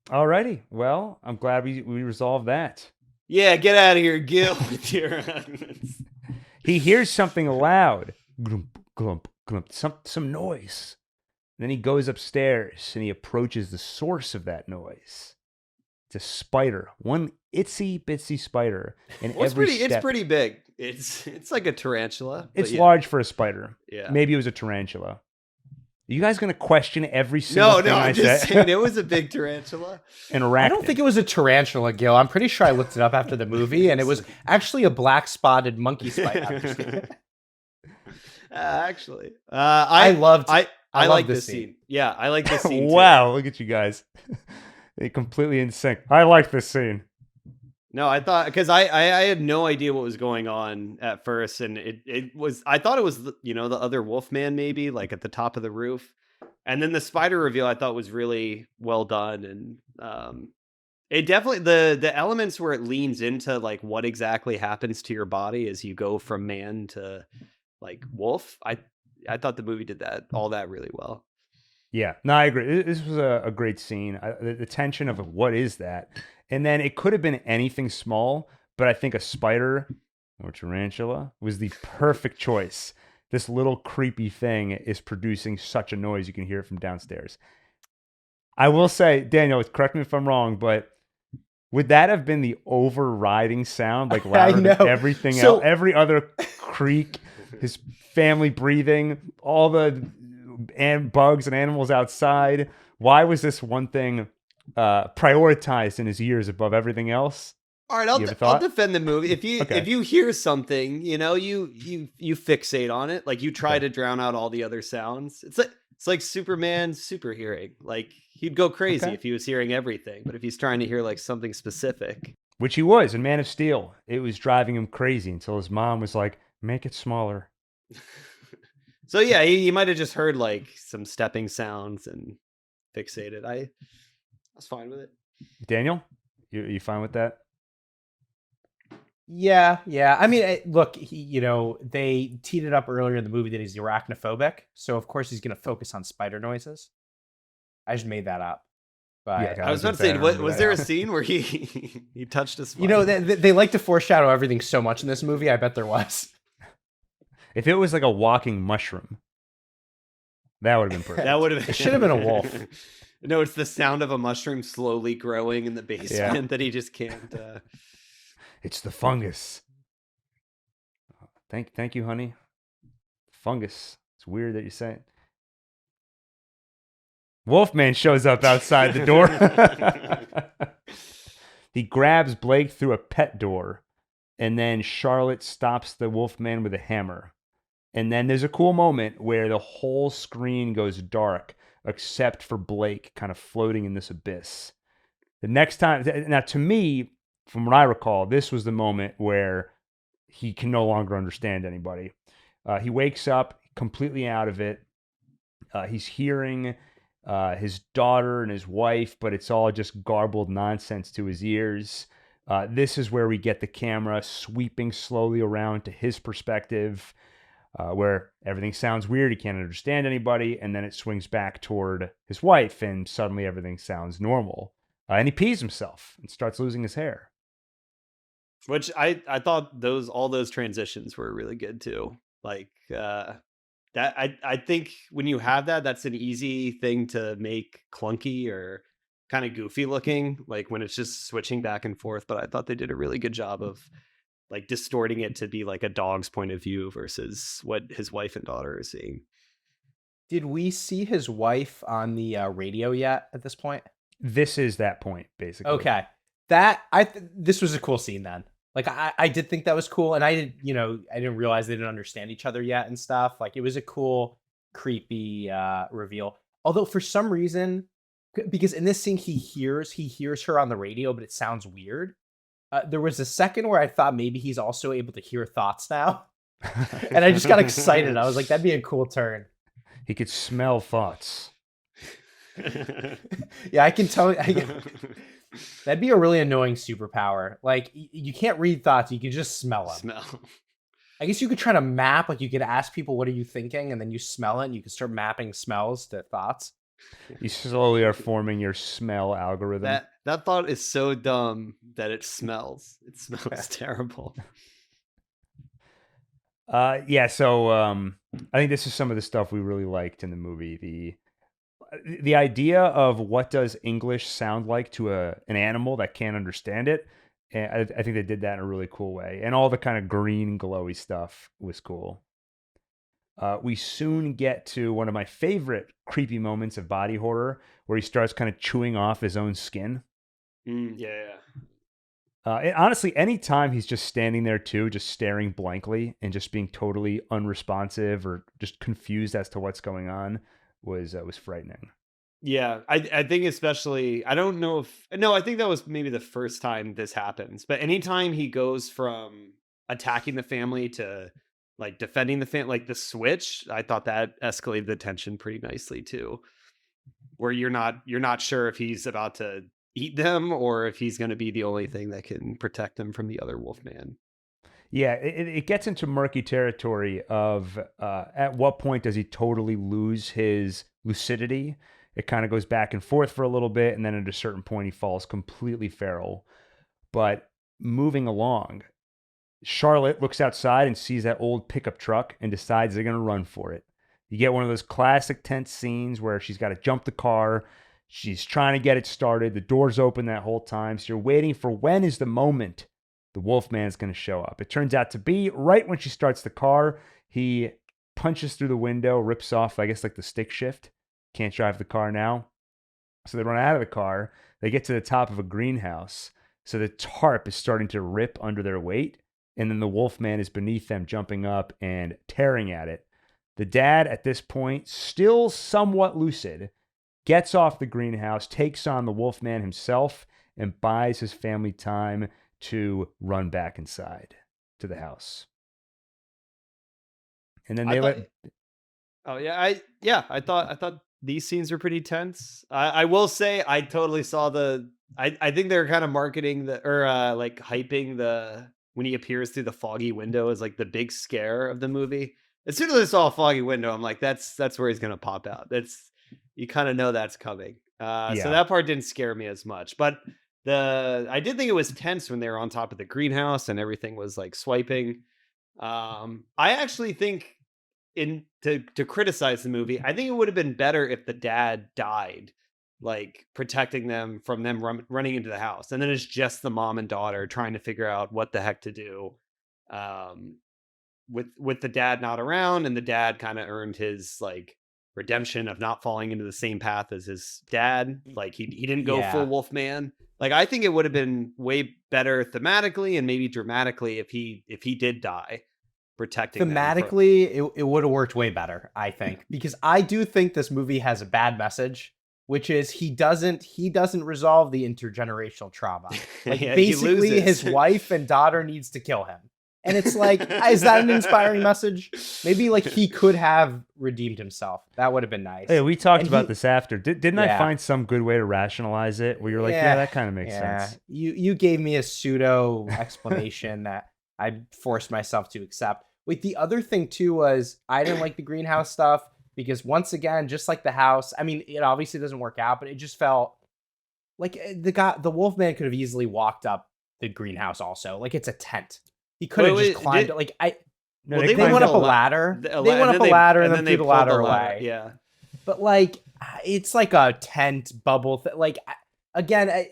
Alrighty. Well, I'm glad we resolved that. Yeah, get out of here, Gil, with your He hears something loud, glump, glump, glump, some noise. Then he goes upstairs and he approaches the source of that noise. It's a spider, one itsy bitsy spider, and Well, every step. it's pretty big. It's like a tarantula. but It's yeah. large for a spider. Yeah. Maybe it was a tarantula. Are you guys gonna question every single thing I I'm just say? saying it was a big tarantula. An I don't arachnid. think it was a tarantula, Gil. I'm pretty sure I looked it up after the movie, and it was actually a black spotted monkey spider. Actually, I loved I loved like this this scene. scene. Yeah, I like this scene. too. Wow, look at you guys. They completely in sync. I like this scene. No, I thought because I had no idea what was going on at first, and it was I thought it was the other Wolfman maybe like at the top of the roof, and then the spider reveal I thought was really well done, and it definitely the elements where it leans into like what exactly happens to your body as you go from man to like wolf. I thought the movie did all that really well. Yeah, no, I agree. This was a great scene. The tension of what is that? And then it could have been anything small, but I think a spider or tarantula was the perfect choice. This little creepy thing is producing such a noise you can hear it from downstairs. I will say, Daniel, correct me if I'm wrong, but would that have been the overriding sound, like louder know. than everything So- else? Every other creak, his family breathing, all the bugs and animals outside. Why was this one thing prioritized in his ears above everything else? All right, You have a I'll thought? defend the movie. If you Okay. if you hear something, you fixate on it. Like you try Okay. to drown out all the other sounds. It's like Superman's super hearing. Like he'd go crazy Okay. if he was hearing everything, but if he's trying to hear like something specific. Which he was in Man of Steel. It was driving him crazy until his mom was like, make it smaller. So yeah, he might have just heard like some stepping sounds and fixated. I was fine with it. Daniel, you fine with that? Yeah. I mean, look, they teed it up earlier in the movie that he's arachnophobic, so of course he's going to focus on spider noises. I just made that up. But Yeah, I was about to say, was there a scene where he he touched a spider? they like to foreshadow everything so much in this movie. I bet there was. If it was like a walking mushroom, that would have been perfect. That would have. It should have been a wolf. No, it's the sound of a mushroom slowly growing in the basement that he just can't. It's the fungus. Thank you, honey. Fungus. It's weird that you say it. Wolfman shows up outside the door. He grabs Blake through a pet door, and then Charlotte stops the Wolfman with a hammer. And then there's a cool moment where the whole screen goes dark, except for Blake kind of floating in this abyss. The next time, now to me, from what I recall, this was the moment where he can no longer understand anybody. He wakes up completely out of it. He's hearing his daughter and his wife, but it's all just garbled nonsense to his ears. This is where we get the camera sweeping slowly around to his perspective, where everything sounds weird. He can't understand anybody. And then it swings back toward his wife, and suddenly everything sounds normal. And he pees himself and starts losing his hair. Which I thought all those transitions were really good too. Like that I think when you have that, that's an easy thing to make clunky or kind of goofy looking, like when it's just switching back and forth. But I thought they did a really good job of like distorting it to be like a dog's point of view versus what his wife and daughter are seeing. Did we see his wife on the radio yet at this point? This is that point, basically. Okay. This was a cool scene then. Like I did think that was cool, and I didn't realize they didn't understand each other yet and stuff. Like it was a cool, creepy reveal. Although for some reason, because in this scene he hears her on the radio, but it sounds weird. There was a second where I thought maybe he's also able to hear thoughts now, and I just got excited. I was like, that'd be a cool turn. He could smell thoughts. Yeah, I can tell. That'd be a really annoying superpower. Like you can't read thoughts; you can just smell them. Smell. I guess you could try to map. Like you could ask people, "What are you thinking?" and then you smell it, and you can start mapping smells to thoughts. You slowly are forming your smell algorithm. That thought is so dumb that it smells. It smells terrible. Yeah, so I think this is some of the stuff we really liked in the movie. The idea of what does English sound like to an animal that can't understand it. And I think they did that in a really cool way. And all the kind of green glowy stuff was cool. We soon get to one of my favorite creepy moments of body horror where he starts kind of chewing off his own skin. Yeah. And honestly, anytime he's just standing there too, just staring blankly and just being totally unresponsive or just confused as to what's going on was frightening. Yeah, I think especially, I don't know if, no, I think that was maybe the first time this happens, but anytime he goes from attacking the family to like defending the family, like the switch, I thought that escalated the tension pretty nicely too, where you're not sure if he's about to eat them or if he's going to be the only thing that can protect them from the other Wolfman. Yeah, it gets into murky territory of at what point does he totally lose his lucidity? It kind of goes back and forth for a little bit, and then at a certain point he falls completely feral. But moving along, Charlotte looks outside and sees that old pickup truck and decides they're going to run for it. You get one of those classic tense scenes where she's got to jump the car. She's trying to get it started. The door's open that whole time. So you're waiting for when is the moment the Wolfman's going to show up. It turns out to be right when she starts the car. He punches through the window, rips off, I guess, like the stick shift. Can't drive the car now. So they run out of the car. They get to the top of a greenhouse. So the tarp is starting to rip under their weight. And then the Wolfman is beneath them, jumping up and tearing at it. The dad, at this point, still somewhat lucid, gets off the greenhouse, takes on the Wolfman himself, and buys his family time to run back inside to the house. And then I thought these scenes were pretty tense. I will say I totally saw I think they're kind of marketing like hyping when he appears through the foggy window as like the big scare of the movie. As soon as I saw a foggy window, I'm like, that's where he's gonna pop out. You kind of know that's coming. So that part didn't scare me as much. But I did think it was tense when they were on top of the greenhouse and everything was like swiping. I actually think to criticize the movie, I think it would have been better if the dad died, like protecting them from them running into the house, and then it's just the mom and daughter trying to figure out what the heck to do. With the dad not around, and the dad kind of earned his like redemption of not falling into the same path as his dad. Like he didn't go full Wolfman. Like I think it would have been way better thematically and maybe dramatically if he did die protecting thematically it would have worked way better, I think, because I do think this movie has a bad message, which is he doesn't resolve the intergenerational trauma. Like basically his wife and daughter needs to kill him. And it's like, is that an inspiring message? Maybe like he could have redeemed himself. That would have been nice. Hey, we talked about this after. Didn't I find some good way to rationalize it? Where you're like, yeah that kind of makes sense. You gave me a pseudo explanation that I forced myself to accept. Wait, the other thing too was I didn't like the greenhouse stuff because once again, just like the house, I mean, it obviously doesn't work out, but it just felt like the Wolfman could have easily walked up the greenhouse also. Like, it's a tent. He could have just climbed it. Like, No, Well, they they climbed went up the a la- ladder. The- They went up a ladder and then threw the pulled ladder away. Yeah. But like, it's like a tent bubble. Like, again, I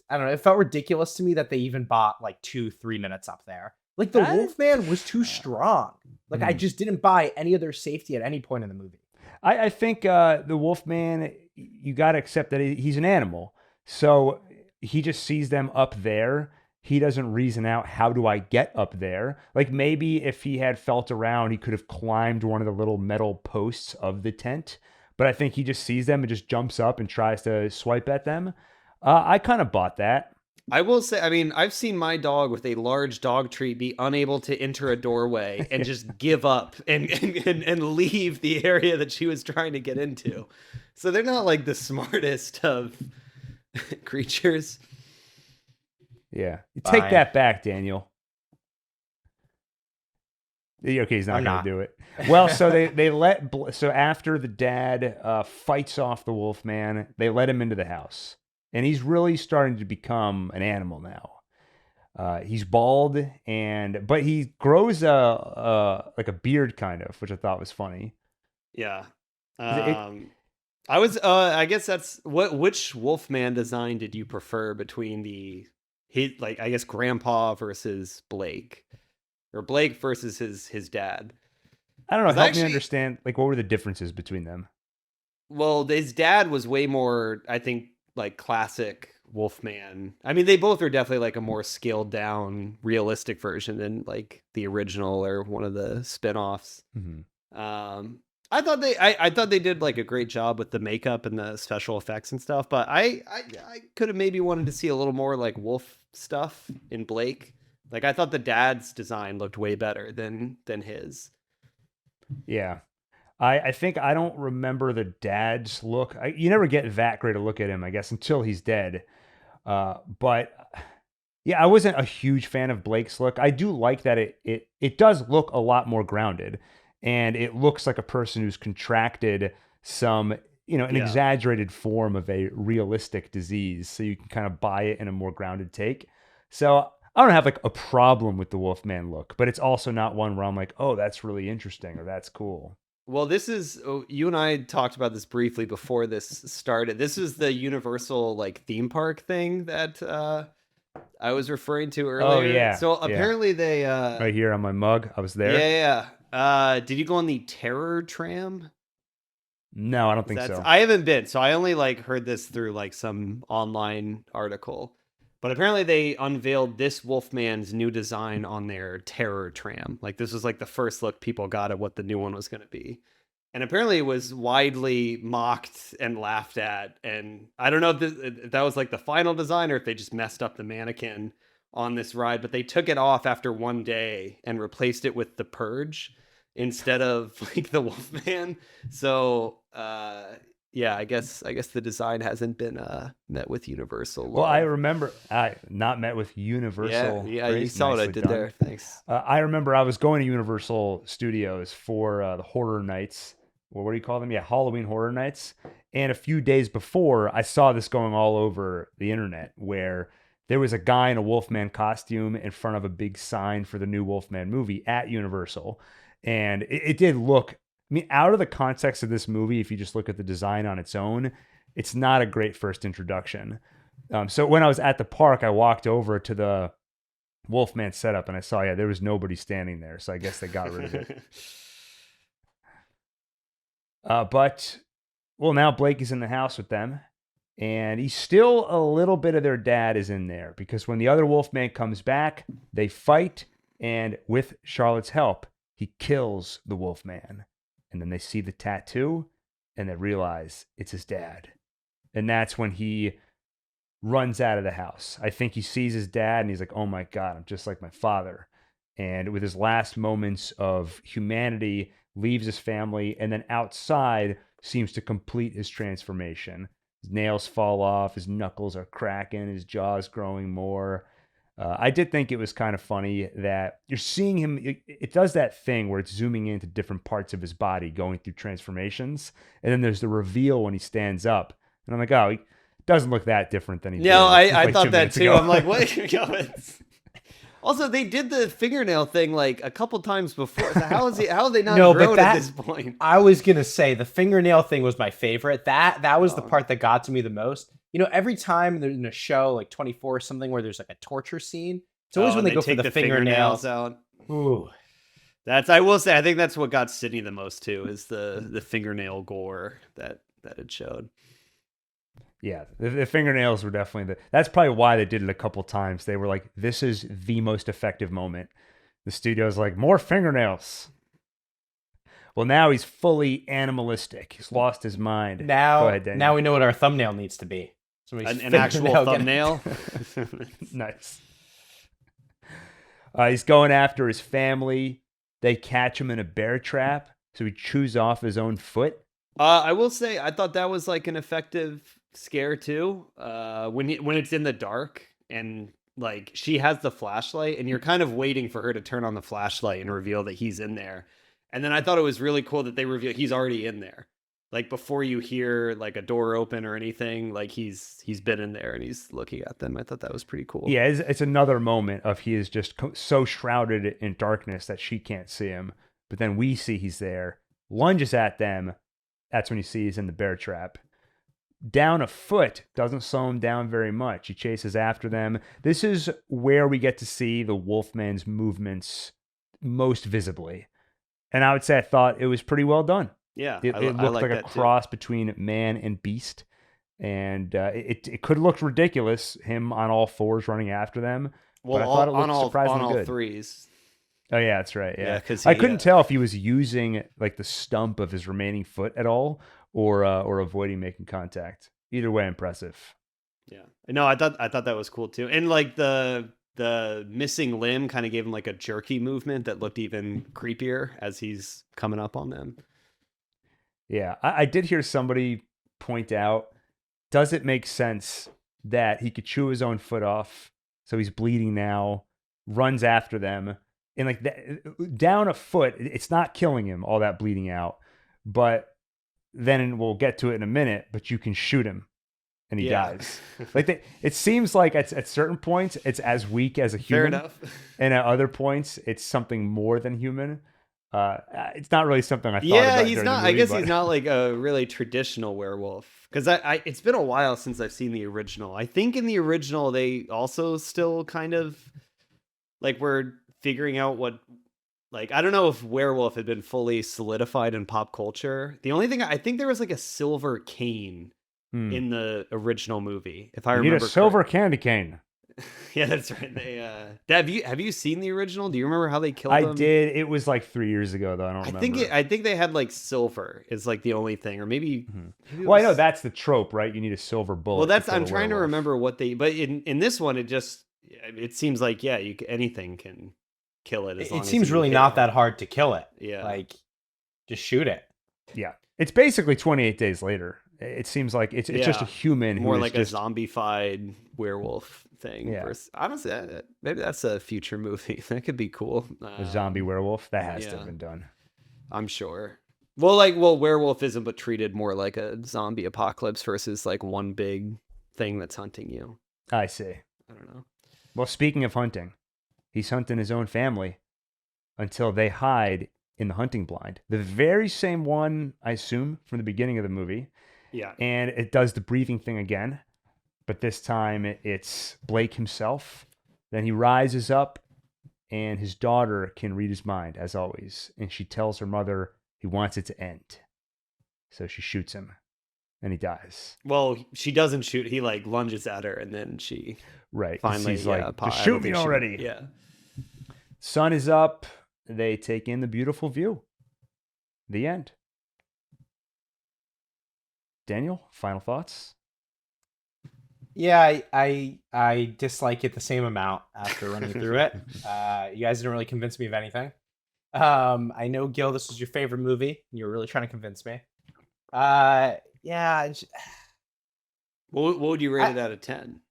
don't know. It felt ridiculous to me that they even bought like 2-3 minutes up there. Like, the Wolfman was too strong. Like, I just didn't buy any other safety at any point in the movie. I think the Wolfman, you got to accept that he's an animal. So he just sees them up there. He doesn't reason out, how do I get up there? Like, maybe if he had felt around, he could have climbed one of the little metal posts of the tent. But I think he just sees them and just jumps up and tries to swipe at them. I kind of bought that. I will say, I mean, I've seen my dog with a large dog treat be unable to enter a doorway and just give up and leave the area that she was trying to get into. So they're not like the smartest of creatures. Yeah. Fine. Take that back, Daniel. Okay, he's not going to do it. Well, so so after the dad fights off the Wolfman, they let him into the house. And he's really starting to become an animal now. He's bald, but he grows like a beard kind of, which I thought was funny. Yeah. I guess that's which Wolfman design did you prefer between I guess Grandpa versus Blake, or Blake versus his dad? I don't know. Help me understand, like, what were the differences between them? Well, his dad was way more, I think, like classic Wolfman. I mean, they both are definitely like a more scaled down, realistic version than like the original or one of the spin-offs. Mm-hmm. I thought they did like a great job with the makeup and the special effects and stuff, but I could have maybe wanted to see a little more like wolf stuff in Blake. Like, I thought the dad's design looked way better than his. Yeah. I think I don't remember the dad's look. You never get that great a look at him, I guess, until he's dead. But yeah, I wasn't a huge fan of Blake's look. I do like that it does look a lot more grounded, and it looks like a person who's contracted some, an exaggerated form of a realistic disease. So you can kind of buy it in a more grounded take. So I don't have like a problem with the Wolfman look, but it's also not one where I'm like, oh, that's really interesting or that's cool. Well, you and I talked about this briefly before this started. This is the Universal like theme park thing that I was referring to earlier. Oh yeah. So apparently they right here on my mug, I was there. Yeah. Did you go on the Terror Tram? No, I don't think so. I haven't been, so I only like heard this through like some online article. But apparently they unveiled this Wolfman's new design on their Terror Tram. Like, this was like the first look people got at what the new one was going to be. And apparently it was widely mocked and laughed at. And I don't know if that was like the final design or if they just messed up the mannequin on this ride. But they took it off after one day and replaced it with the Purge instead of like the Wolfman. So, yeah, I guess the design hasn't been met with Universal. Well, I remember not met with Universal. Yeah, you saw what I did there. Thanks. I remember I was going to Universal Studios for the Horror Nights. Well, what do you call them? Yeah, Halloween Horror Nights. And a few days before, I saw this going all over the internet, where there was a guy in a Wolfman costume in front of a big sign for the new Wolfman movie at Universal, and it did look. I mean, out of the context of this movie, if you just look at the design on its own, it's not a great first introduction. So when I was at the park, I walked over to the Wolfman setup and I saw, there was nobody standing there. So I guess they got rid of it. But now Blake is in the house with them, and he's still a little bit of their dad is in there, because when the other Wolfman comes back, they fight, and with Charlotte's help, he kills the Wolfman. And then they see the tattoo and they realize it's his dad. And that's when he runs out of the house. I think he sees his dad and he's like, oh my God, I'm just like my father. And with his last moments of humanity, leaves his family, and then outside seems to complete his transformation. His nails fall off, his knuckles are cracking, his jaw's growing more. I did think it was kind of funny that you're seeing him. It does that thing where it's zooming into different parts of his body going through transformations. And then there's the reveal when he stands up. And I'm like, oh, Doesn't look that different than he did. No, I like 2 thought that minutes too. ago. I'm like, what? Also, they did the fingernail thing like a couple times before. So how are they not No, but grown at this point? I was gonna say the fingernail thing was my favorite. That was the part that got to me the most. You know, every time there's in a show like 24 or something where there's like a torture scene, it's always when they go for take the fingernails out. Ooh. I will say, I think that's what got Sydney the most too, is the fingernail gore that it showed. Yeah, the fingernails were definitely that's probably why they did it a couple times. They were like, this is the most effective moment. The studio's like, more fingernails. Well, now he's fully animalistic. He's lost his mind. Go ahead, Daniel. Now we know what our thumbnail needs to be. An actual thumbnail. Nice. He's going after his family. They catch him in a bear trap, so he chews off his own foot. I will say, I thought that was like an effective scare too. When it's in the dark and like she has the flashlight, and you're kind of waiting for her to turn on the flashlight and reveal that he's in there. And then I thought it was really cool that they reveal he's already in there. Like before you hear like a door open or anything, like he's been in there and he's looking at them. I thought that was pretty cool. Yeah, it's another moment of he is just so shrouded in darkness that she can't see him. But then we see he's there, lunges at them. That's when you see he's in the bear trap. Down a foot doesn't slow him down very much. He chases after them. This is where we get to see the Wolfman's movements most visibly. And I would say I thought it was pretty well done. Yeah, it looked like a cross between man and beast. And it could look ridiculous, him on all fours running after them. Well, but I thought it looked surprisingly on all good. threes. Oh, yeah, that's right. Yeah, because I couldn't tell if he was using like the stump of his remaining foot at all or avoiding making contact. Either way, impressive. Yeah. No, I thought that was cool too. And like the missing limb kind of gave him like a jerky movement that looked even creepier as he's coming up on them. Yeah, I did hear somebody point out, does it make sense that he could chew his own foot off, so he's bleeding now, runs after them, and like down a foot, it's not killing him, all that bleeding out, but then we'll get to it in a minute, but you can shoot him and he dies. Like it seems like at certain points it's as weak as a human. Fair enough. And at other points it's something more than human. It's not really something I thought about. Yeah, he's not. Movie, I guess he's not like a really traditional werewolf, because it's been a while since I've seen the original. I think in the original they also still kind of like were figuring out what, like, I don't know if werewolf had been fully solidified in pop culture. The only thing I think there was like a silver cane in the original movie, if I remember. Need a silver candy cane. Yeah, that's right. They have you seen the original? Do you remember how they killed him? I did. It was like 3 years ago, though. I don't remember. I think they had like silver is like the only thing, or maybe. Well, I know that's the trope, right? You need a silver bullet. Well, I'm trying to remember what but in this one, it seems like anything can kill it. It seems really not that hard to kill it. Yeah, like just shoot it. Yeah, it's basically 28 days later. It seems like it's just a human, more who like is a zombified werewolf thing. Yeah. Honestly, maybe that's a future movie. That could be cool. A zombie werewolf that has to have been done. I'm sure. Well, werewolfism, but treated more like a zombie apocalypse versus like one big thing that's hunting you. I see. I don't know. Well, speaking of hunting, he's hunting his own family until they hide in the hunting blind. The very same one, I assume, from the beginning of the movie. Yeah. And it does the breathing thing again, but this time it's Blake himself. Then he rises up, and his daughter can read his mind, as always. And she tells her mother he wants it to end. So she shoots him, and he dies. Well, she doesn't shoot. He like lunges at her, and then she finally he's like, just shoot me already. Yeah. Sun is up. They take in the beautiful view. The end. Daniel, final thoughts? Yeah, I dislike it the same amount after running through it. You guys didn't really convince me of anything. I know, Gil, this was your favorite movie. And you were really trying to convince me. Yeah. What would you rate it out of 10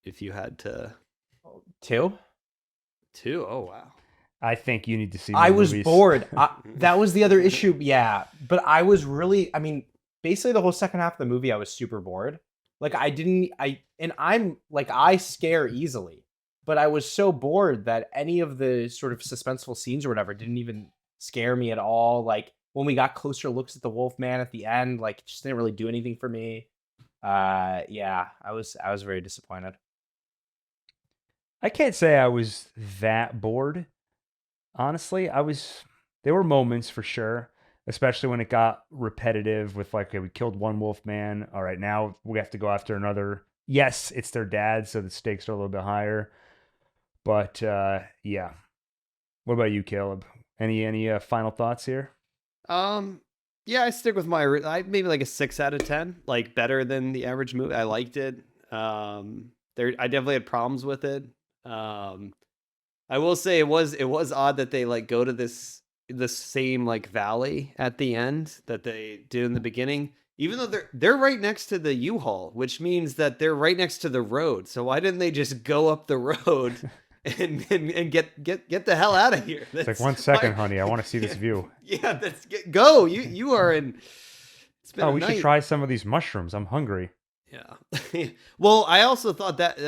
if you had to? 2? 2? Oh, wow. I think you need to see more I was movies. bored. That was the other issue. Yeah. But I was really, basically the whole second half of the movie, I was super bored. Like I'm like, I scare easily, but I was so bored that any of the sort of suspenseful scenes or whatever didn't even scare me at all. Like when we got closer looks at the Wolfman at the end, like it just didn't really do anything for me. Yeah, I was very disappointed. I can't say I was that bored. Honestly, there were moments for sure, especially when it got repetitive with like, okay, we killed one wolf man. All right, now we have to go after another. Yes, it's their dad, so the stakes are a little bit higher. But yeah. What about you, Caleb? Any final thoughts here? Yeah, I stick with I maybe like a 6 out of 10, like better than the average movie. I liked it. I definitely had problems with it. I will say it was odd that they like go to this same like valley at the end that they did in the beginning, even though they're right next to the U-Haul, which means that they're right next to the road. So why didn't they just go up the road and get the hell out of here? It's like, 1 second, honey. I want to see this view. Yeah, go. You are in. It's been Oh, a we night. should try some of these mushrooms. I'm hungry. Yeah. Well, I also thought that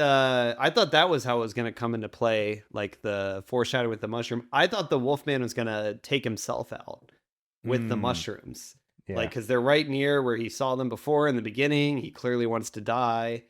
I thought that was how it was going to come into play, like the foreshadowing with the mushroom. I thought the Wolfman was going to take himself out with the mushrooms. Yeah. Like, because they're right near where he saw them before in the beginning. He clearly wants to die.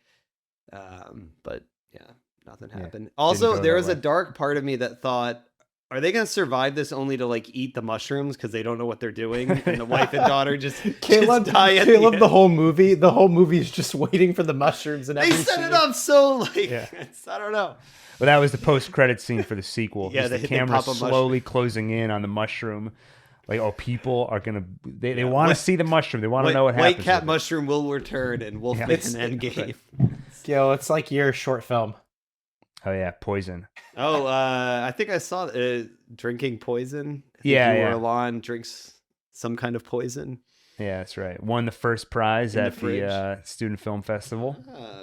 But yeah, nothing happened. Also, there was a dark part of me that thought, are they going to survive this only to like eat the mushrooms because they don't know what they're doing, and the wife and daughter just Caleb, just die at Caleb, the the end? whole movie is just waiting for the mushrooms and They every set it scene. up so like Yeah. I don't know. Well, that was the post-credit scene for the sequel. Yeah, Just they the camera pop a mushroom. slowly closing in on the mushroom. Like, oh, people are gonna they want to What- see the mushroom. They want to know what happens. White cat with it. mushroom will return and Wolfman It's- Endgame. Gil, it's like your short film. Oh yeah, poison. Oh, I think I saw drinking poison. I think Yeah, you yeah. or Alon drinks some kind of poison. Yeah, that's right. Won the first prize In the at the Student Film Festival.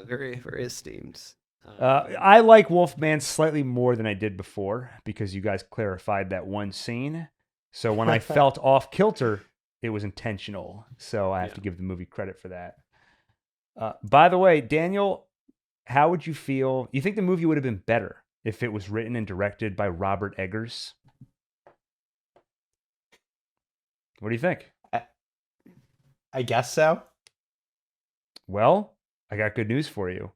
Very, very esteemed. I like Wolfman slightly more than I did before because you guys clarified that one scene. So when I felt off kilter, it was intentional. So I have to give the movie credit for that. By the way, Daniel, how would you feel? You think the movie would have been better if it was written and directed by Robert Eggers? What do you think? I guess so. Well, I got good news for you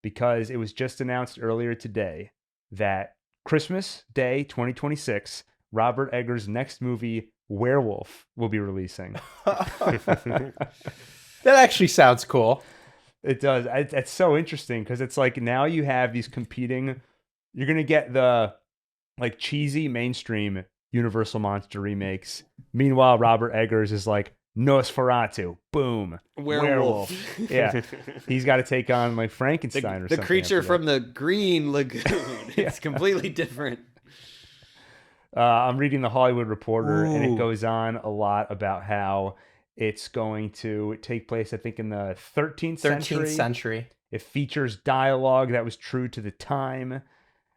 because it was just announced earlier today that Christmas Day 2026, Robert Eggers' next movie, Werewolf, will be releasing. That actually sounds cool. It does. It's so interesting because it's like now you have these competing. You're going to get the like cheesy mainstream Universal Monster remakes. Meanwhile, Robert Eggers is like Nosferatu. Boom. Werewolf. Yeah. He's got to take on like Frankenstein or The something. creature after from the Green Lagoon. It's completely different. I'm reading the Hollywood Reporter, and it Ooh. goes on a lot about how it's going to take place, I think, in the 13th century. 13th century. It features dialogue that was true to the time.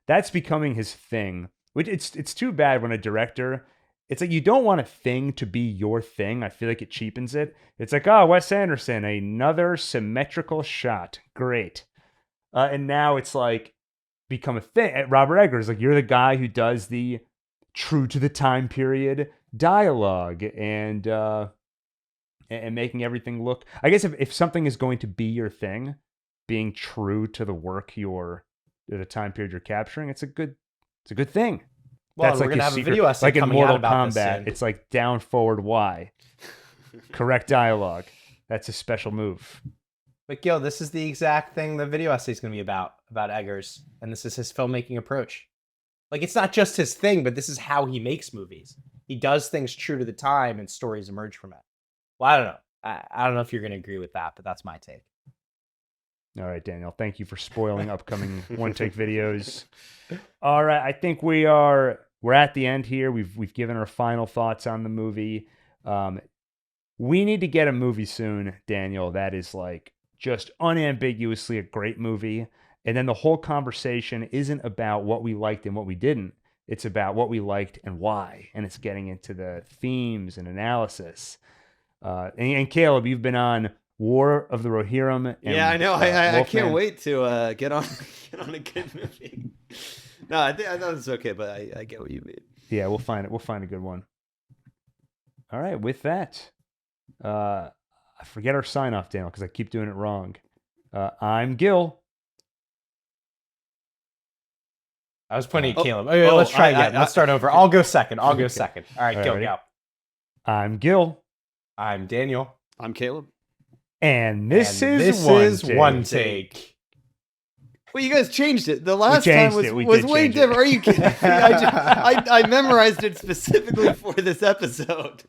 That's becoming his thing. Which it's too bad when a director, it's like you don't want a thing to be your thing. I feel like it cheapens it. It's like, oh, Wes Anderson, another symmetrical shot. Great. And now it's like become a thing. Robert Eggers, like you're the guy who does the true to the time period dialogue and making everything look. I guess if something is going to be your thing, being true to the work the time period you're capturing, it's a good thing. Well, That's we're like gonna your have a secret, video essay like in coming Mortal out about this Kombat. soon. It's like down, forward, Y. Correct dialogue. That's a special move. But Gil, this is the exact thing the video essay is going to be about Eggers, and this is his filmmaking approach. Like, it's not just his thing, but this is how he makes movies. He does things true to the time, and stories emerge from it. Well, I don't know. I don't know if you're going to agree with that, but that's my take. All right, Daniel. Thank you for spoiling upcoming one take videos. All right, I think we're at the end here. We've given our final thoughts on the movie. We need to get a movie soon, Daniel, that is like just unambiguously a great movie. And then the whole conversation isn't about what we liked and what we didn't. It's about what we liked and why. And it's getting into the themes and analysis. And Caleb, you've been on War of the Rohirrim. And, Yeah, I know. I Wolfman. can't wait to get on a good movie. No, I thought it's okay, but I get what you mean. Yeah, we'll find it. We'll find a good one. All right, with that, I forget our sign off, Daniel, because I keep doing it wrong. I'm Gil. I was pointing at Caleb. Okay, let's try again. Let's start over. I'll go second. I'll go second. All right, All right, go. I'm Gil. I'm Daniel. I'm Caleb. And this And is one take. Well, you guys changed it. The last time changed was, it. We was did way change it. different. Are you kidding me? I memorized it specifically for this episode.